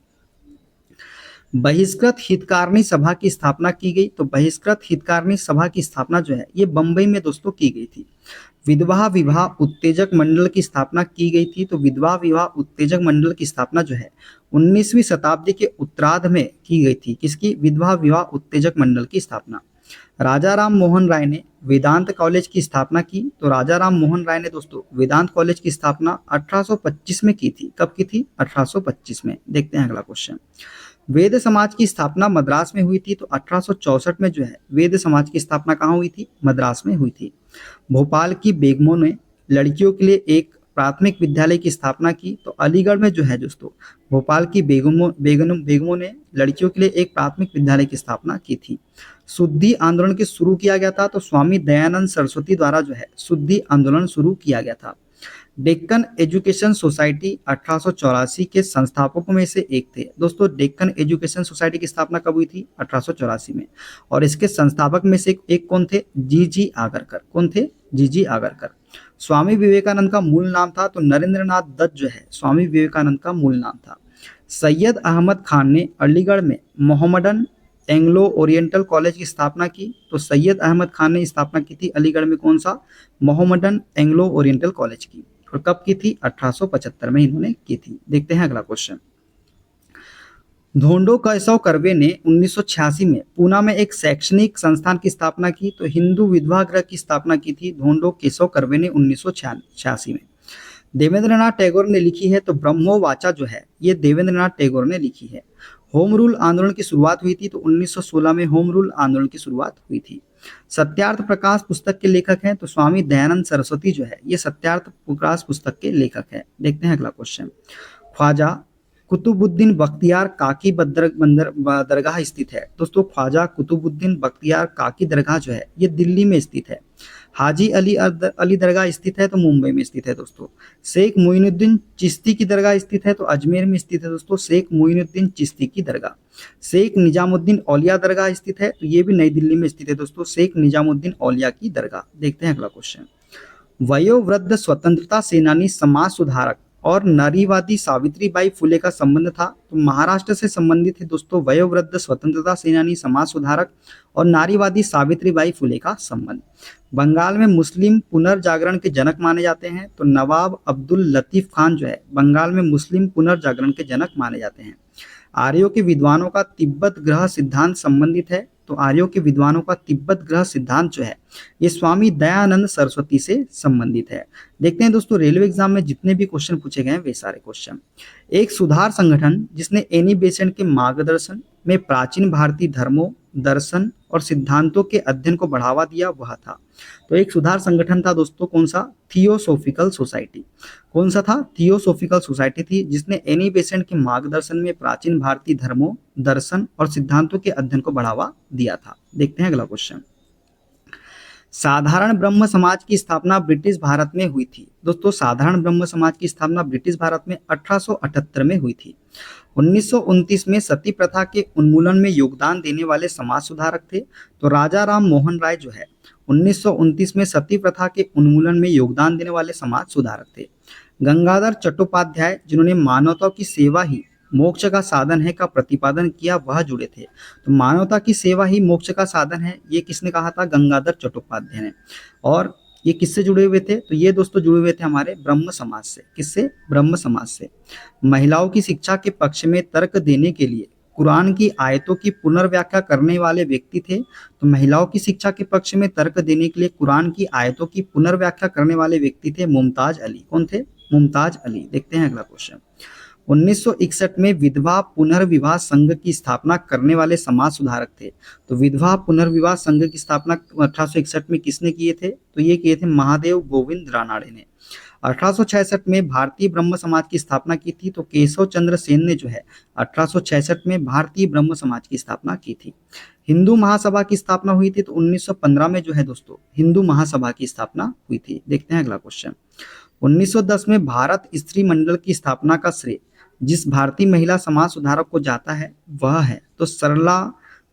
बहिष्कृत हितकारिणी सभा की स्थापना की गई। तो बहिष्कृत हितकारिणी सभा की स्थापना जो है ये बंबई में दोस्तों की गई थी। विधवा विवाह उत्तेजक मंडल की स्थापना की गई थी। तो विधवा विवाह उत्तेजक मंडल की स्थापना जो है 19वीं शताब्दी के उत्तरार्ध में की गई थी। किसकी? विधवा विवाह उत्तेजक मंडल की स्थापना। राजा राम मोहन राय ने वेदांत कॉलेज की स्थापना की। तो राजा राम मोहन राय ने दोस्तों वेदांत कॉलेज की स्थापना 1825 में की थी। कब की थी? 1825 में। देखते हैं अगला क्वेश्चन। वेद समाज की स्थापना मद्रास में हुई थी। तो 1864 में जो है वेद समाज की स्थापना कहाँ हुई थी? मद्रास में हुई थी। भोपाल की बेगमों ने लड़कियों के लिए एक प्राथमिक विद्यालय की स्थापना की। तो अलीगढ़ में जो है दोस्तों भोपाल की बेगमों ने लड़कियों के लिए एक प्राथमिक विद्यालय की स्थापना की थी। शुद्धि आंदोलन के शुरू किया गया था। तो स्वामी दयानंद सरस्वती द्वारा जो है शुद्धि आंदोलन शुरू किया गया था। डेक्कन एजुकेशन सोसाइटी 1884 के संस्थापकों में से एक थे। दोस्तों डेक्कन एजुकेशन सोसाइटी की स्थापना कब हुई थी? 1884 में। और इसके संस्थापक में से एक कौन थे? जी आगरकर। कौन थे? जी आगरकर। स्वामी विवेकानंद का मूल नाम था। तो नरेंद्रनाथ दत्त जो है स्वामी विवेकानंद का मूल नाम था। सैयद अहमद खान ने अलीगढ़ में मोहम्मडन एंग्लो ओरिएंटल कॉलेज की स्थापना की। तो सैयद अहमद खान ने स्थापना की थी अलीगढ़ में कौन सा? मोहम्मडन एंग्लो ओरिएंटल कॉलेज की। और कब की थी? 1875 में इन्होंने की थी। देखते हैं अगला क्वेश्चन। धोंडो केशव कर्वे ने 1986 में पूना में एक शैक्षणिक संस्थान की स्थापना की। तो हिंदू विधवा गृह की स्थापना की थी धोंडो केशव कर्वे ने 1986 में। देवेंद्रनाथ टैगोर ने लिखी है। तो ब्रह्मो वाचा जो है ये देवेंद्रनाथ टैगोर ने लिखी है। होम रूल आंदोलन की शुरुआत हुई थी। तो 1916 में होम रूल आंदोलन की शुरुआत हुई थी। सत्यार्थ प्रकाश पुस्तक के लेखक हैं। तो स्वामी दयानंद सरस्वती जो है ये सत्यार्थ प्रकाश पुस्तक के लेखक है। देखते हैं अगला क्वेश्चन। ख्वाजा कुतुबुद्दीन बख्तियार काकी दरगाह स्थित है। दोस्तों ख्वाजा कुतुबुद्दीन बख्तियार काकी दरगाह जो है ये दिल्ली में स्थित है। हाजी अली दरगाह स्थित है। तो मुंबई में स्थित है दोस्तों। शेख मोइनुद्दीन चिश्ती की दरगाह स्थित है। तो अजमेर में स्थित है दोस्तों शेख मोइनुद्दीन चिश्ती की दरगाह। शेख निजामुद्दीन औलिया दरगाह स्थित है। तो ये भी नई दिल्ली में स्थित है दोस्तों शेख निजामुद्दीन औलिया की दरगाह। देखते हैं अगला क्वेश्चन। वयोवृद्ध स्वतंत्रता सेनानी समाज सुधारक और नारीवादी सावित्रीबाई फुले का संबंध था। तो महाराष्ट्र से संबंधित है दोस्तों वयोवृद्ध स्वतंत्रता सेनानी समाज सुधारक और नारीवादी सावित्रीबाई फुले का संबंध। बंगाल में मुस्लिम पुनर्जागरण के जनक माने जाते हैं। तो नवाब अब्दुल लतीफ खान जो है बंगाल में मुस्लिम पुनर्जागरण के जनक माने जाते हैं। आर्यों के विद्वानों का तिब्बत ग्रह सिद्धांत संबंधित है। तो आर्यों के विद्वानों का तिब्बत ग्रह सिद्धांत जो है ये स्वामी दयानंद सरस्वती से संबंधित है। देखते हैं दोस्तों रेलवे एग्जाम में जितने भी क्वेश्चन पूछे गए हैं वे सारे क्वेश्चन। एक सुधार संगठन जिसने एनी बेसेंट के मार्गदर्शन में प्राचीन भारतीय धर्मों, दर्शन और सिद्धांतों के अध्ययन को बढ़ावा दिया वह था। तो एक सुधार संगठन था दोस्तों कौन सा? Theosophical society. कौन सा था? थियोसोफिकल सोसाइटी थी जिसने एनी बेसेंट के मार्गदर्शन में प्राचीन भारतीय धर्मों, दर्शन और सिद्धांतों के अध्ययन को बढ़ावा दिया था। देखते हैं अगला क्वेश्चन। साधारण ब्रह्म समाज की स्थापना ब्रिटिश भारत में हुई थी। दोस्तों साधारण ब्रह्म समाज की स्थापना ब्रिटिश भारत में 1878 में हुई थी। 1929 में सती प्रथा के उन्मूलन में योगदान देने वाले समाज सुधारक थे। तो राजा राम मोहन राय जो है 1929 में सती प्रथा के उन्मूलन में योगदान देने वाले समाज सुधारक थे। गंगाधर चट्टोपाध्याय जिन्होंने मानवता की सेवा ही मोक्ष का साधन है का प्रतिपादन किया वह जुड़े थे। तो मानवता की सेवा ही मोक्ष का साधन है ये किसने कहा था? गंगाधर चट्टोपाध्याय ने। और ये किससे जुड़े हुए थे? तो ये दोस्तों जुड़े हुए थे हमारे ब्रह्म समाज से। किससे? ब्रह्म समाज से। महिलाओं की शिक्षा के पक्ष में तर्क देने के लिए कुरान की आयतों की पुनर्व्याख्या करने वाले व्यक्ति थे। तो महिलाओं की शिक्षा के पक्ष में तर्क देने के लिए कुरान की आयतों की पुनर्व्याख्या करने वाले व्यक्ति थे मुमताज अली। कौन थे? मुमताज अली। देखते हैं अगला क्वेश्चन। 1961 में विधवा पुनर्विवाह संघ की स्थापना करने वाले समाज सुधारक थे। तो विधवा पुनर्विवाह संघ की स्थापना 1861 में किसने किए थे? तो ये किए थे महादेव गोविंद रानाडे ने। 1866 में भारतीय ब्रह्म समाज की स्थापना की थी। तो केशव चंद्र सेन ने जो है 1866 में भारतीय ब्रह्म समाज की स्थापना की थी। हिंदू महासभा की स्थापना हुई थी। तो 1915 में जो है दोस्तों हिंदू महासभा की स्थापना हुई थी। देखते हैं अगला क्वेश्चन। 1910 में भारत स्त्री मंडल की स्थापना का श्रेय जिस भारतीय महिला समाज सुधारक को जाता है वह है तो सरला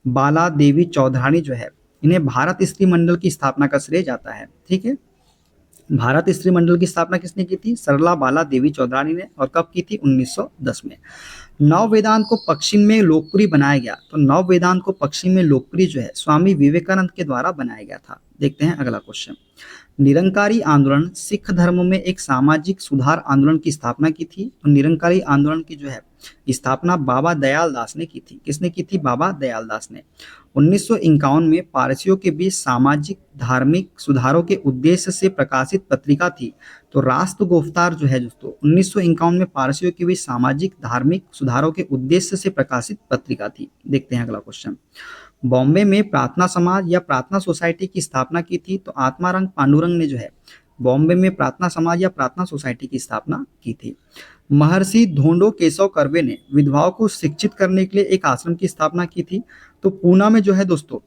बाला देवी चौधरानी जो है इन्हें भारत स्त्री मंडल की स्थापना का श्रेय जाता है। ठीक है। भारत स्त्री मंडल की स्थापना किसने की थी? सरला बाला देवी चौधरानी ने। और कब की थी? 1910 में। नव वेदांत को पश्चिम में लोकप्रिय बनाया गया, तो नव वेदांत को पश्चिम में लोकप्रिय जो है स्वामी विवेकानंद के द्वारा बनाया गया था। देखते हैं अगला क्वेश्चन। निरंकारी आंदोलन सिख धर्म में एक सामाजिक सुधार आंदोलन की स्थापना की थी। तो निरंकारी आंदोलन की जो है स्थापना बाबा दयाल दास ने की थी। किसने की थी? बाबा दयाल दास ने। 1951 में पारसियों के बीच सामाजिक धार्मिक सुधारों के उद्देश्य से प्रकाशित पत्रिका थी। तो राष्ट्र गुफ्तार जो है दोस्तों 1951 में पारसियों के बीच सामाजिक धार्मिक सुधारों के उद्देश्य से प्रकाशित पत्रिका थी। देखते हैं अगला क्वेश्चन। बॉम्बे में प्रार्थना समाज या प्रार्थना सोसाइटी की स्थापना की थी। तो आत्मारंग पांडुरंग ने जो है बॉम्बे में प्रार्थना समाज या प्रार्थना सोसाइटी की स्थापना की थी। महर्षि धोंडो केशव कर्वे ने विधवाओं को शिक्षित करने के लिए एक आश्रम की स्थापना की थी। तो पूना में जो है दोस्तों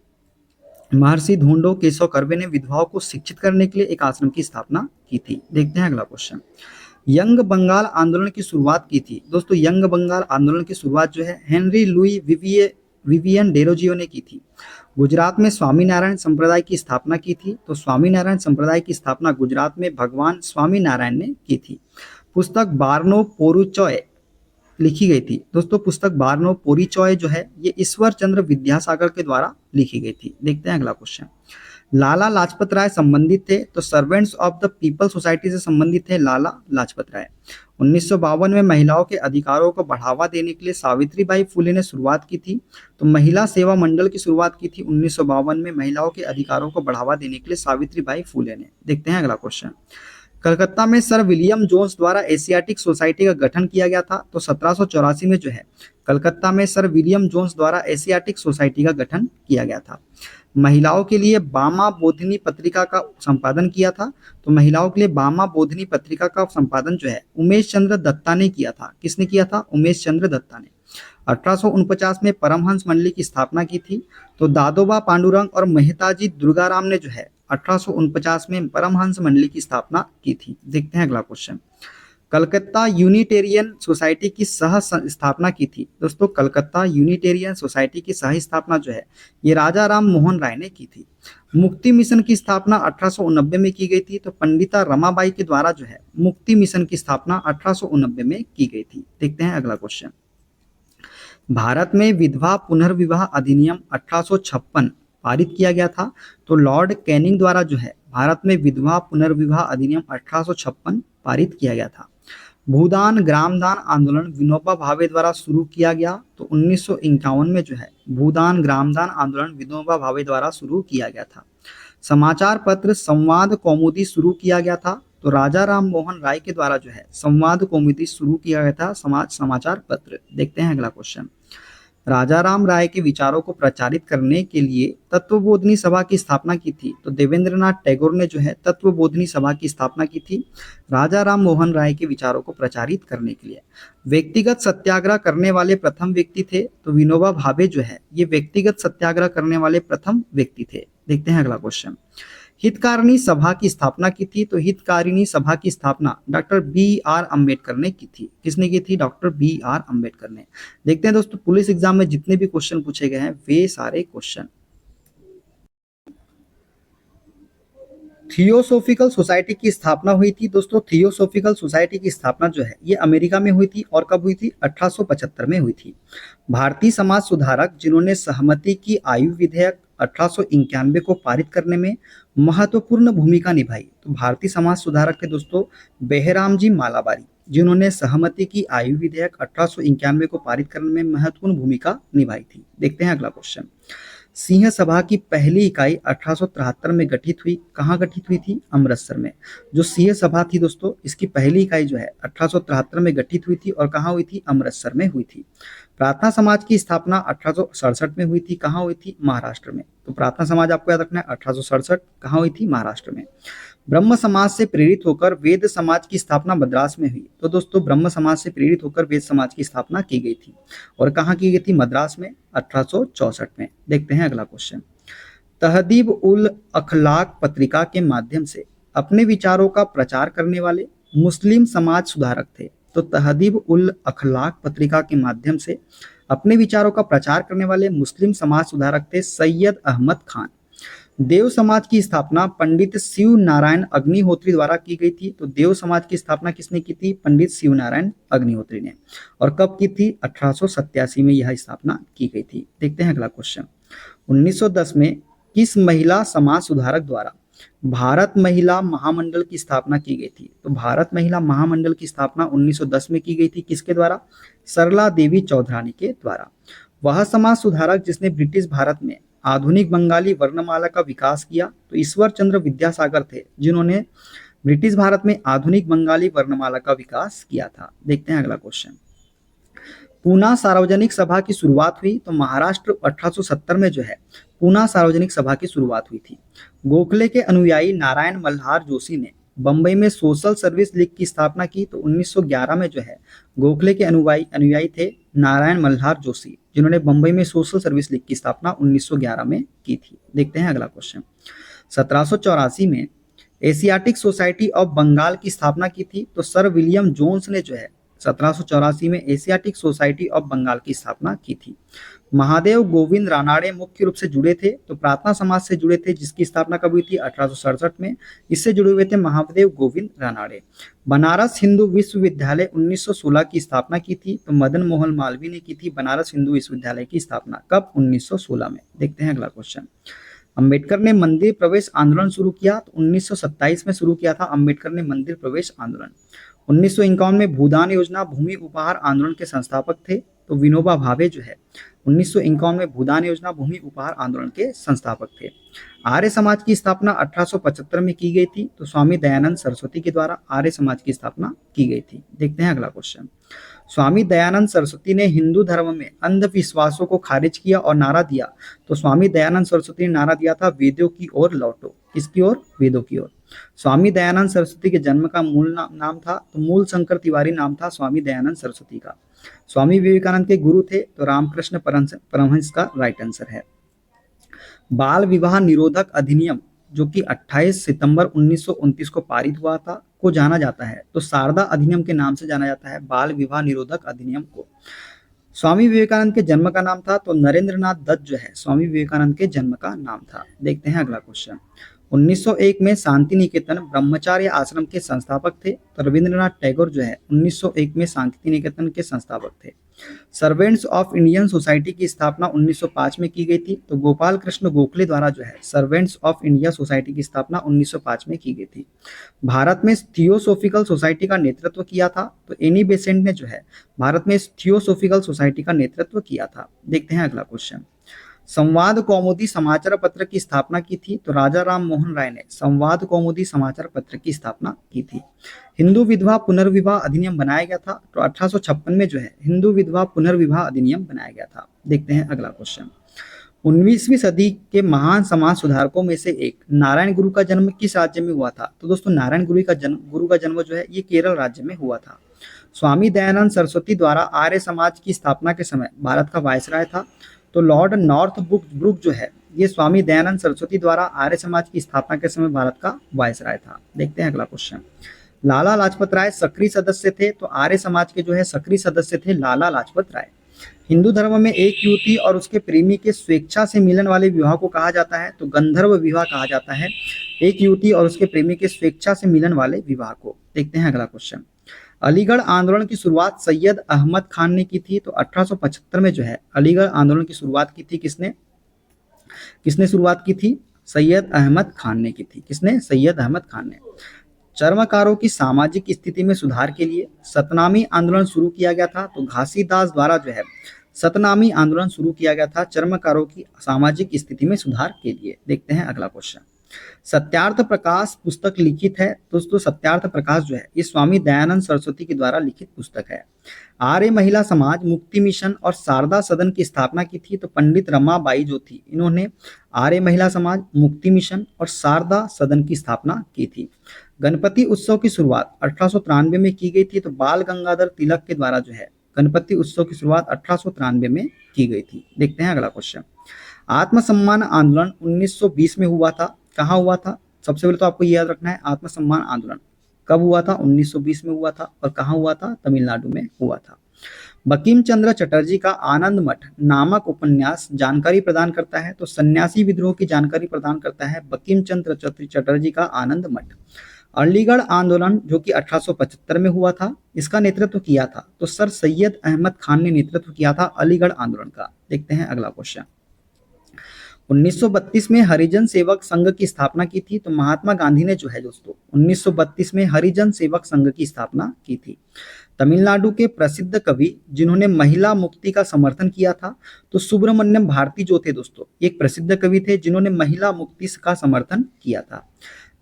महर्षि धोंडो केशव कर्वे ने विधवाओं को शिक्षित करने के लिए एक आश्रम की स्थापना की थी। देखते हैं अगला क्वेश्चन। यंग बंगाल आंदोलन की शुरुआत की थी। दोस्तों यंग बंगाल आंदोलन की शुरुआत जो है हेनरी लुई विवियन डेरोजियो ने की थी। गुजरात में स्वामीनारायण संप्रदाय की स्थापना की थी। तो स्वामीनारायण संप्रदाय की स्थापना गुजरात में भगवान स्वामीनारायण ने की थी। पुस्तक बारनो पोरुचॉय लिखी गई थी। दोस्तों पुस्तक बारनो पोरिचॉय जो है ये ईश्वर चंद्र विद्यासागर के द्वारा लिखी गई थी। देखते हैं अगला क्वेश्चन। लाला लाजपत राय संबंधित थे। तो servants of the people society से संबंधित थे लाला लाजपत राय। 1952 में महिलाओं के अधिकारों को बढ़ावा देने के लिए सावित्रीबाई फुले ने शुरुआत की थी। तो महिला सेवा मंडल की शुरुआत की थी 1952 में महिलाओं के अधिकारों को बढ़ावा देने के लिए सावित्रीबाई फुले ने। देखते हैं अगला क्वेश्चन। कलकत्ता में सर विलियम जोन्स द्वारा एशियाटिक सोसाइटी का गठन किया गया था। तो 1784 में जो है कलकत्ता में सर विलियम जोन्स द्वारा एशियाटिक सोसाइटी का गठन किया गया था। महिलाओं के लिए बामा बोधिनी पत्रिका का संपादन किया था। तो महिलाओं के लिए बामा बोधिनी पत्रिका का संपादन जो है उमेश चंद्र दत्ता ने किया था। किसने किया था? उमेश चंद्र दत्ता ने। 1849 में परमहंस मंडली की स्थापना की थी। तो दादोबा पांडुरंग और मेहताजी दुर्गाराम ने जो है 1849 में परमहंस मंडली की स्थापना की थी। देखते हैं अगला क्वेश्चन। कलकत्ता यूनिटेरियन सोसाइटी की सह स्थापना की थी। दोस्तों कलकत्ता यूनिटेरियन सोसाइटी की सह स्थापना जो है ये राजा राम मोहन राय ने की थी। मुक्ति मिशन की स्थापना 1889 में की गई थी। तो पंडिता रमाबाई के द्वारा जो है मुक्ति मिशन की स्थापना 1889 में की गई थी। देखते हैं अगला क्वेश्चन। भारत में विधवा पुनर्विवाह अधिनियम 1856 पारित किया गया था। तो लॉर्ड कैनिंग द्वारा जो है भारत में विधवा पुनर्विवाह अधिनियम 1856 पारित किया गया था। भूदान ग्रामदान आंदोलन विनोबा भावे द्वारा शुरू किया गया। तो 1951 में जो है भूदान ग्रामदान आंदोलन विनोबा भावे द्वारा शुरू किया गया था। समाचार पत्र संवाद कौमुदी शुरू किया गया था। तो राजा राम मोहन राय के द्वारा जो है संवाद कौमुदी शुरू किया गया था समाचार पत्र। देखते हैं अगला क्वेश्चन। राजा राम राय के विचारों को प्रचारित करने के लिए तत्वबोधिनी सभा की स्थापना की थी। तो देवेंद्रनाथ टैगोर ने जो है तत्वबोधिनी सभा की स्थापना की थी राजा राम मोहन राय के विचारों को प्रचारित करने के लिए। व्यक्तिगत सत्याग्रह करने वाले प्रथम व्यक्ति थे। तो विनोबा भावे जो है ये व्यक्तिगत सत्याग्रह करने वाले प्रथम व्यक्ति थे। देखते हैं अगला क्वेश्चन। हितकारिणी सभा की स्थापना की थी। तो हितकारिणी सभा की स्थापना डॉक्टर B.R. अम्बेडकर ने की थी। किसने की थी? Doctor B.R. अम्बेडकर ने। देखते हैं दोस्तों पुलिस एग्जाम में जितने भी क्वेश्चन पूछे गए हैं वे सारे क्वेश्चन। थियोसोफिकल सोसाइटी की स्थापना हुई थी। दोस्तों थियोसोफिकल सोसाइटी की स्थापना जो है ये अमेरिका में हुई थी। और कब हुई थी? 1875 में हुई थी। भारतीय समाज सुधारक जिन्होंने सहमति की आयु विधेयक 1891 को पारित करने में महत्वपूर्ण भूमिका निभाई। तो भारतीय समाज सुधारक के दोस्तों बेहराम जी मालाबारी जिन्होंने सहमति की आयु विधेयक 1891 को पारित करने में महत्वपूर्ण भूमिका निभाई थी। देखते हैं अगला क्वेश्चन। सिंह सभा की पहली इकाई 1873 में गठित हुई। कहाँ गठित हुई थी? अमृतसर में। जो सिंह सभा थी दोस्तों इसकी पहली इकाई जो है 1873 में गठित हुई थी। और कहाँ हुई थी? अमृतसर में हुई थी। प्रार्थना समाज की स्थापना 1867 में हुई थी। कहाँ हुई थी? महाराष्ट्र में। तो प्रार्थना समाज आपको याद रखना है 1867 कहाँ हुई थी? महाराष्ट्र में। ब्रह्म समाज से प्रेरित होकर वेद समाज की स्थापना मद्रास में हुई। तो दोस्तों ब्रह्म समाज से प्रेरित होकर वेद समाज की स्थापना की गई थी। और कहाँ की गई थी? मद्रास में 1864 में। देखते हैं अगला क्वेश्चन। तहदीब उल अखलाक पत्रिका के माध्यम से अपने विचारों का प्रचार करने वाले मुस्लिम समाज सुधारक थे। तो तहदीब उल अखलाक पत्रिका के माध्यम से अपने विचारों का प्रचार करने वाले मुस्लिम समाज सुधारक थे सैयद अहमद खान। देव समाज की स्थापना पंडित शिव नारायण अग्निहोत्री द्वारा की गई थी। तो देव समाज की स्थापना किसने की थी? पंडित शिव नारायण अग्निहोत्री ने। और कब की थी? 1887 में यह स्थापना की गई थी। देखते हैं अगला क्वेश्चन। 1910 में किस महिला समाज सुधारक द्वारा भारत महिला महामंडल की स्थापना की गई थी? तो भारत महिला महामंडल की स्थापना 1910 में की गई थी। किसके द्वारा? सरला देवी चौधरानी के द्वारा। वह समाज सुधारक जिसने ब्रिटिश भारत में आधुनिक बंगाली वर्णमाला का विकास किया। तो ईश्वर चंद्र विद्यासागर थे जिन्होंने ब्रिटिश भारत में आधुनिक बंगाली वर्णमाला का विकास किया था। देखते हैं अगला क्वेश्चन। पूना सार्वजनिक सभा की शुरुआत हुई। तो महाराष्ट्र 1870 में जो है पूना सार्वजनिक सभा की शुरुआत हुई थी। गोखले के अनुयायी नारायण मल्हार जोशी ने बंबई में सोशल सर्विस लीग की स्थापना की। तो 1911 में जो है गोखले के अनुयायी थे नारायण मल्हार जोशी जिन्होंने बंबई में सोशल सर्विस लीग की स्थापना 1911 में की थी। देखते हैं अगला क्वेश्चन। 1784 में एशियाटिक सोसाइटी ऑफ बंगाल की स्थापना की थी। तो सर विलियम जोन्स ने जो है 1784 में एशियाटिक सोसाइटी ऑफ बंगाल की स्थापना की थी। महादेव गोविंद रानाड़े मुख्य रूप से जुड़े थे। तो प्रार्थना समाज से जुड़े थे जिसकी स्थापना कब हुई थी? 1867 में। इससे जुड़े हुए थे महादेव गोविंद रानाड़े। बनारस हिंदू विश्वविद्यालय 1916 की स्थापना की थी। तो मदन मोहन मालवीय ने की थी बनारस हिंदू विश्वविद्यालय की स्थापना। कब? 1916 में। देखते हैं अगला क्वेश्चन। अंबेडकर ने मंदिर प्रवेश आंदोलन शुरू किया। तो 1927 में शुरू किया था अंबेडकर ने मंदिर प्रवेश आंदोलन। 1951 में भूदान योजना भूमि उपहार आंदोलन के संस्थापक थे। तो विनोबा भावे जो है 1951 में भूदान योजना भूमि उपहार आंदोलन के संस्थापक थे। आर्य समाज की स्थापना 1875 में की गई थी। तो स्वामी दयानंद सरस्वती के द्वारा आर्य समाज की स्थापना की गई थी। देखते हैं अगला क्वेश्चन। स्वामी दयानंद सरस्वती ने हिंदू धर्म में अंधविश्वासों को खारिज किया और नारा दिया। तो स्वामी दयानंद सरस्वती ने नारा दिया था वेदों की ओर लौटो। किसकी ओर? वेदों की ओर। स्वामी दयानंद सरस्वती के जन्म का मूल नाम था तो मूल शंकर तिवारी नाम था स्वामी दयानंद सरस्वती का। स्वामी विवेकानंद के गुरु थे तो रामकृष्ण परमहंस का राइट आंसर है। बाल विवाह निरोधक अधिनियम जो कि 28 सितंबर 1929 को पारित हुआ था को जाना जाता है। तो शारदा अधिनियम के नाम से जाना जाता है बाल विवाह निरोधक अधिनियम को। स्वामी विवेकानंद के जन्म का नाम था तो नरेंद्रनाथ दत्त जो है स्वामी विवेकानंद के जन्म का नाम था। देखते हैं अगला क्वेश्चन। 1901 में शांति निकेतन ब्रह्मचार्य आश्रम के संस्थापक थे। तो रविंद्रनाथ टैगोर जो है 1901 में शांति निकेतन के संस्थापक थे। सर्वेंट्स ऑफ इंडियन सोसाइटी की स्थापना 1905 में की गई थी। तो गोपाल कृष्ण गोखले द्वारा जो है सर्वेंट्स ऑफ इंडिया सोसाइटी की स्थापना 1905 में की गई थी। भारत में थियोसोफिकल सोसाइटी का नेतृत्व किया था। तो एनी बेसेंट ने जो है भारत में थियोसोफिकल सोसाइटी का नेतृत्व किया था। देखते हैं अगला क्वेश्चन। संवाद कौमुदी समाचार पत्र की स्थापना की थी। तो राजा राम मोहन राय ने संवाद कौमुदी समाचार पत्र की स्थापना की थी। हिंदू विधवा पुनर्विवाह अधिनियम बनाया गया था। तो 1856 में जो है हिंदू विधवा पुनर्विवाह अधिनियम बनाया गया था। देखते हैं अगला क्वेश्चन। 19वीं सदी के महान समाज सुधारकों में से एक नारायण गुरु का जन्म किस राज्य में हुआ था? तो दोस्तों नारायण गुरु का जन्म जो है ये केरल राज्य में हुआ था। स्वामी दयानंद सरस्वती द्वारा आर्य समाज की स्थापना के समय भारत का वायसराय था। तो लॉर्ड नॉर्थ ब्रुक जो है ये स्वामी दयानंद सरस्वती द्वारा आर्य समाज की स्थापना के समय भारत का वायसराय था। देखते हैं अगला क्वेश्चन। लाला लाजपत राय सक्रिय सदस्य थे। तो आर्य समाज के जो है सक्रिय सदस्य थे लाला लाजपत राय। हिंदू धर्म में एक युवती और उसके प्रेमी के स्वेच्छा से मिलन वाले विवाह को कहा जाता है तो गंधर्व विवाह कहा जाता है। एक युवती और उसके प्रेमी के स्वेच्छा से मिलन वाले विवाह को। देखते हैं अगला क्वेश्चन। अलीगढ़ आंदोलन की शुरुआत सैयद अहमद खान ने की थी। तो 1875 में जो है अलीगढ़ आंदोलन की शुरुआत की थी किसने शुरुआत की थी? सैयद अहमद खान ने की थी। किसने? सैयद अहमद खान ने। चर्मकारों की सामाजिक स्थिति में सुधार के लिए सतनामी आंदोलन शुरू किया गया था। तो घासीदास द्वारा जो है सतनामी आंदोलन शुरू किया गया था चर्मकारों की सामाजिक स्थिति में सुधार के लिए। देखते हैं अगला क्वेश्चन। सत्यार्थ प्रकाश पुस्तक लिखित है। दोस्तों सत्यार्थ प्रकाश जो है ये स्वामी दयानंद सरस्वती के द्वारा लिखित पुस्तक है। आर्य महिला समाज मुक्ति मिशन और शारदा सदन की स्थापना की थी। तो पंडित रमाबाई जो थी इन्होंने आर्य महिला समाज मुक्ति मिशन और शारदा सदन की स्थापना की थी। गणपति उत्सव की शुरुआत 1893 में की गई थी। तो बाल गंगाधर तिलक के द्वारा जो है गणपति उत्सव की शुरुआत 1893 में की गई थी। देखते हैं अगला क्वेश्चन। आत्मसम्मान आंदोलन 1920 में हुआ था। कहाँ हुआ था? सबसे पहले तो आपको याद रखना है आत्मसम्मान आंदोलन कब हुआ था? 1920 में हुआ था। और कहाँ हुआ था? तमिलनाडु में हुआ था। बंकिम चंद्र चटर्जी का आनंद मठ नामक उपन्यास जानकारी प्रदान करता है? तो सन्यासी विद्रोह की जानकारी प्रदान करता है बंकिम चंद्र चटर्जी का आनंद मठ। अलीगढ़ आंदोलन जो कि 1875 में हुआ था, इसका नेतृत्व किया था तो सर सैयद अहमद खान ने नेतृत्व किया था अलीगढ़ आंदोलन का। देखते हैं अगला क्वेश्चन। 1932 में हरिजन सेवक संघ की स्थापना की थी, तो महात्मा गांधी ने जो है दोस्तों 1932 में हरिजन सेवक संघ की स्थापना की थी। तमिलनाडु के प्रसिद्ध कवि जिन्होंने महिला मुक्ति का समर्थन किया था, तो सुब्रमण्यम भारती जो थे दोस्तों, एक प्रसिद्ध कवि थे जिन्होंने महिला मुक्ति का समर्थन किया था।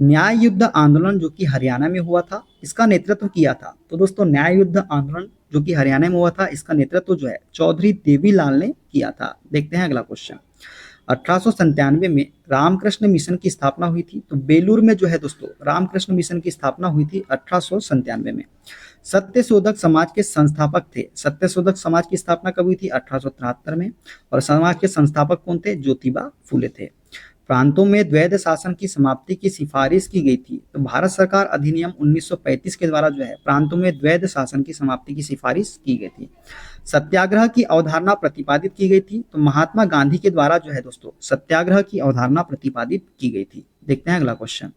न्याय युद्ध आंदोलन जो कि हरियाणा में हुआ था, इसका नेतृत्व किया था, तो दोस्तों न्याय युद्ध आंदोलन जो कि हरियाणा में हुआ था, इसका नेतृत्व जो है चौधरी देवीलाल ने किया था। देखते हैं अगला क्वेश्चन। 1897 में रामकृष्ण मिशन की स्थापना हुई थी, तो बेलूर में जो है दोस्तों रामकृष्ण मिशन की स्थापना हुई थी 1897 में। सत्यशोधक समाज के संस्थापक थे, सत्यशोधक समाज की स्थापना कब हुई थी? 1873 में। और समाज के संस्थापक कौन थे? ज्योतिबा फूले थे। प्रांतों में द्वैध शासन की समाप्ति की सिफारिश की गई थी, तो भारत सरकार अधिनियम 1935 के द्वारा जो है प्रांतों में द्वैध शासन की समाप्ति की सिफारिश की गई थी। सत्याग्रह की अवधारणा प्रतिपादित की गई थी, तो महात्मा गांधी के द्वारा जो है दोस्तों सत्याग्रह की अवधारणा प्रतिपादित की गई थी। देखते हैं अगला क्वेश्चन।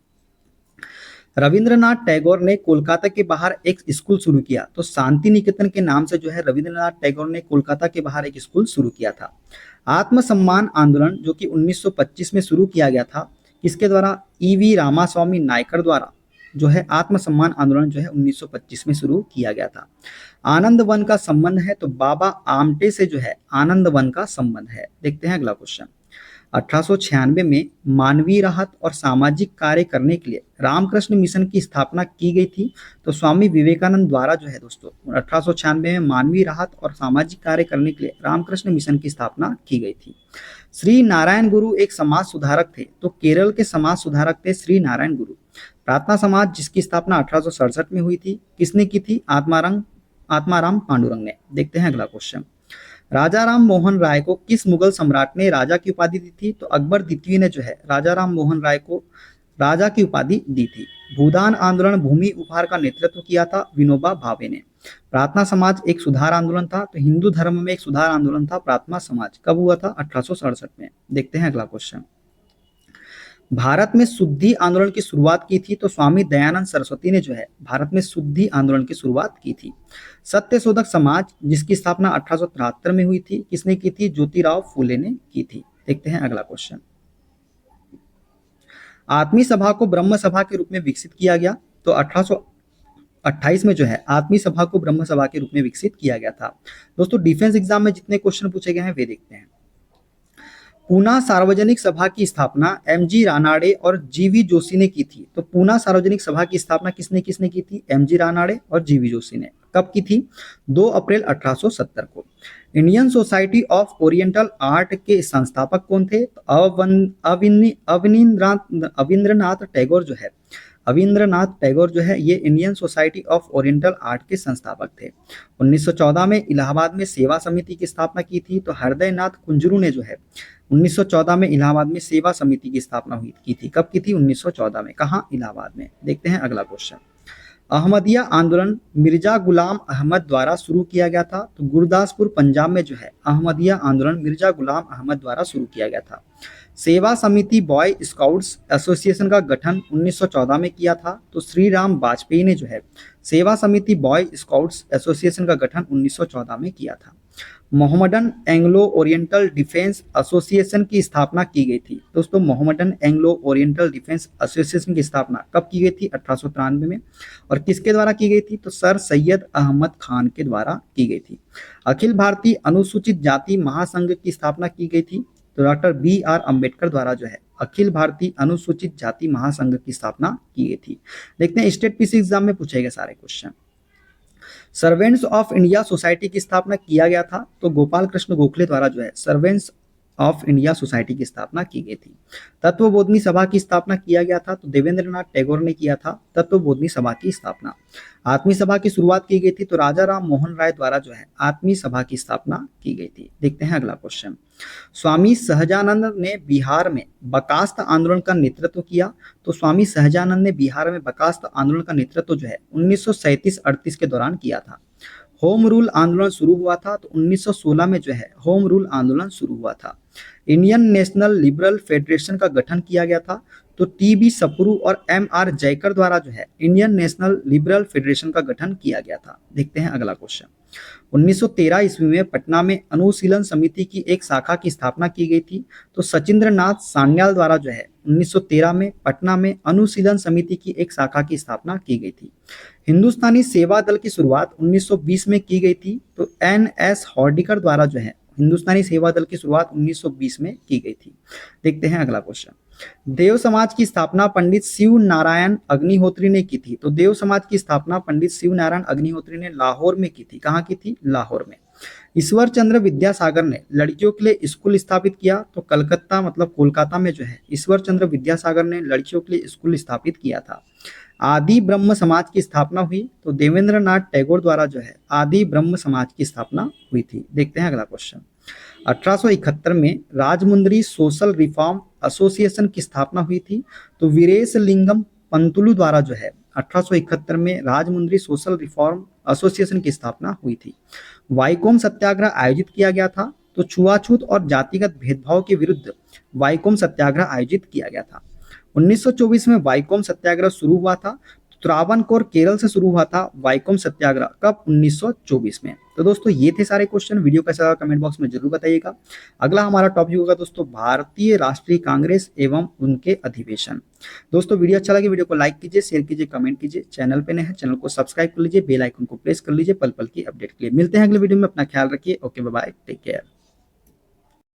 रविंद्रनाथ टैगोर ने कोलकाता के बाहर एक स्कूल शुरू किया, तो शांति निकेतन के नाम से जो है रविंद्रनाथ टैगोर ने कोलकाता के बाहर एक स्कूल शुरू किया था। आत्मसम्मान आंदोलन जो कि 1925 में शुरू किया गया था, किसके द्वारा? ईवी रामास्वामी नायकर द्वारा जो है आत्मसम्मान आंदोलन जो है 1925 में शुरू किया गया था। आनंद वन का संबंध है, तो बाबा आमटे से जो है आनंद वन का संबंध है। देखते हैं अगला क्वेश्चन। 1896 में मानवीय राहत और सामाजिक कार्य करने के लिए रामकृष्ण मिशन की स्थापना की गई थी, तो स्वामी विवेकानंद द्वारा जो है दोस्तों 1896 में मानवीय राहत और सामाजिक कार्य करने के लिए रामकृष्ण मिशन की स्थापना की गई थी। श्री नारायण गुरु एक समाज सुधारक थे, तो केरल के समाज सुधारक थे श्री नारायण गुरु। प्रार्थना समाज जिसकी स्थापना 1867 में हुई थी, किसने की थी? आत्माराम पांडुरंग ने। देखते हैं अगला क्वेश्चन। राजा राम मोहन राय को किस मुगल सम्राट ने राजा की उपाधि दी थी? तो अकबर द्वितीय ने जो है राजा राम मोहन राय को राजा की उपाधि दी थी। भूदान आंदोलन भूमि उपहार का नेतृत्व किया था विनोबा भावे ने। प्रार्थना समाज एक सुधार आंदोलन था, तो हिंदू धर्म में एक सुधार आंदोलन था प्रार्थना समाज। कब हुआ था? 1867 में। देखते हैं अगला क्वेश्चन। भारत में शुद्धि आंदोलन की शुरुआत की थी, तो स्वामी दयानंद सरस्वती ने जो है भारत में शुद्धि आंदोलन की शुरुआत की थी। सत्यशोधक समाज जिसकी स्थापना 1873 में हुई थी, किसने की थी? ज्योतिराव फूले ने की थी। देखते हैं अगला क्वेश्चन। आत्मीय सभा को ब्रह्म सभा के रूप में विकसित किया गया, तो 1828 में जो है आत्मीय सभा को ब्रह्म सभा के रूप में विकसित किया गया था। दोस्तों डिफेंस एग्जाम में जितने क्वेश्चन पूछे गए हैं वे देखते हैं। पूना सार्वजनिक सभा की स्थापना एमजी रानाडे और जीवी जोशी ने की थी, तो पूना सार्वजनिक सभा की स्थापना किसने किसने की थी? एमजी रानाडे और जीवी जोशी ने। कब की थी? 2 अप्रैल 1870 को। Indian society of oriental art के संस्थापक कौन थे? अविंद्रनाथ टैगोर जो है अविंद्रनाथ टैगोर जो है ये Indian society of oriental art के संस्थापक थे। 1914 में इलाहाबाद में सेवा समिति की स्थापना की थी, तो हृदयनाथ कुंजरू ने जो है 1914 में इलाहाबाद में सेवा समिति की स्थापना हुई की थी। कब की थी? 1914 में। कहाँ? इलाहाबाद में। देखते हैं अगला क्वेश्चन। अहमदिया आंदोलन मिर्जा गुलाम अहमद द्वारा शुरू किया गया था, तो गुरदासपुर पंजाब में जो है अहमदिया आंदोलन मिर्जा गुलाम अहमद द्वारा शुरू किया गया था। सेवा समिति बॉय स्काउट्स एसोसिएशन का गठन 1914 में किया था, तो श्री राम वाजपेयी ने जो है सेवा समिति बॉय स्काउट्स एसोसिएशन का गठन 1914 में किया था। Mohammedan Anglo oriental defence association की स्थापना की गई थी। दोस्तों Mohammedan Anglo oriental defence association की स्थापना कब की गई थी? 1893 में। और किसके द्वारा की गई थी? तो सर सैयद अहमद खान के द्वारा की गई थी। अखिल भारतीय अनुसूचित जाति महासंघ की स्थापना की गई थी, तो डॉक्टर BR अम्बेडकर द्वारा जो है अखिल भारतीय अनुसूचित जाति महासंघ की स्थापना की गई थी। देखते हैं स्टेट पीसी एग्जाम में पूछे गए सारे question. Servants of India society की स्थापना किया गया था, तो गोपाल कृष्ण गोखले द्वारा जो है सर्वेंट्स ऑफ इंडिया सोसाइटी की स्थापना की गई थी। तत्वबोधनी सभा की स्थापना किया गया था, तो देवेंद्रनाथ टैगोर ने किया था तत्वबोधनी सभा की स्थापना। आत्मीय सभा की शुरुआत की गई थी, तो राजा राम मोहन राय द्वारा जो है आत्मीय सभा की स्थापना की गई थी। देखते हैं अगला क्वेश्चन। स्वामी सहजानंद ने बिहार में बकास्त आंदोलन का नेतृत्व किया, तो स्वामी सहजानंद ने बिहार में बकास्त आंदोलन का नेतृत्व जो है 1937-38 के दौरान किया था। होम रूल आंदोलन शुरू हुआ था, तो 1916 में जो है होम रूल आंदोलन शुरू हुआ था। इंडियन नेशनल लिबरल फेडरेशन का गठन किया गया था, तो टीबी सप्रू और एमआर जयकर द्वारा जो है इंडियन नेशनल लिबरल फेडरेशन का गठन किया गया था। देखते हैं अगला क्वेश्चन। 1913 ईस्वी में पटना में अनुशीलन समिति की एक शाखा की स्थापना की गई थी, तो सचिंद्र नाथ सान्याल द्वारा जो है 1913 में पटना में अनुशीलन समिति की एक शाखा की स्थापना की गई थी। हिंदुस्तानी सेवा दल की शुरुआत 1920 में की गई थी, तो एन एस हॉर्डिकर द्वारा जो है हिंदुस्तानी सेवा दल की शुरुआत 1920 में की गई थी। देखते हैं अगला क्वेश्चन। देव समाज की स्थापना पंडित शिव नारायण अग्निहोत्री ने की थी, तो देव समाज की स्थापना पंडित शिव नारायण अग्निहोत्री ने लाहौर में की थी। कहाँ की थी? लाहौर में। ईश्वर चंद्र विद्यासागर ने लड़कियों के लिए स्कूल स्थापित किया, तो कलकत्ता मतलब कोलकाता में जो है ईश्वर चंद्र विद्यासागर ने लड़कियों के लिए स्कूल स्थापित किया था। आदि ब्रह्म समाज की स्थापना हुई, तो देवेंद्र नाथ टैगोर द्वारा जो है आदि ब्रह्म समाज की स्थापना हुई थी। देखते हैं अगला क्वेश्चन। 1871 में राजमुंद्री सोशल रिफॉर्म एसोसिएशन की स्थापना हुई थी, तो वीरेश लिंगम पंतुलु द्वारा जो है 1871 में राजमुंद्री सोशल रिफॉर्म एसोसिएशन की स्थापना हुई थी। वाईकोम सत्याग्रह आयोजित किया गया था, तो छुआछूत और जातिगत भेदभाव के विरुद्ध वाईकोम सत्याग्रह आयोजित किया गया था। 1924 में वाईकोम सत्याग्रह शुरू हुआ था, त्रावणकोर केरल से शुरू हुआ था वाईकोम सत्याग्रह कब? 1924 में। तो दोस्तों ये थे सारे क्वेश्चन। वीडियो कैसा लगा कमेंट बॉक्स में जरूर बताइएगा। अगला हमारा टॉपिक होगा दोस्तों भारतीय राष्ट्रीय कांग्रेस एवं उनके अधिवेशन। दोस्तों वीडियो अच्छा लगे वीडियो को लाइक कीजिए, शेयर कीजिए, कमेंट कीजिए। चैनल पे नए हैं चैनल को सब्सक्राइब कर लीजिए, बेल आइकन को प्रेस कर लीजिए पल पल की अपडेट के लिए। मिलते हैं अगले वीडियो में, अपना ख्याल रखिए। Okay bye bye, take care.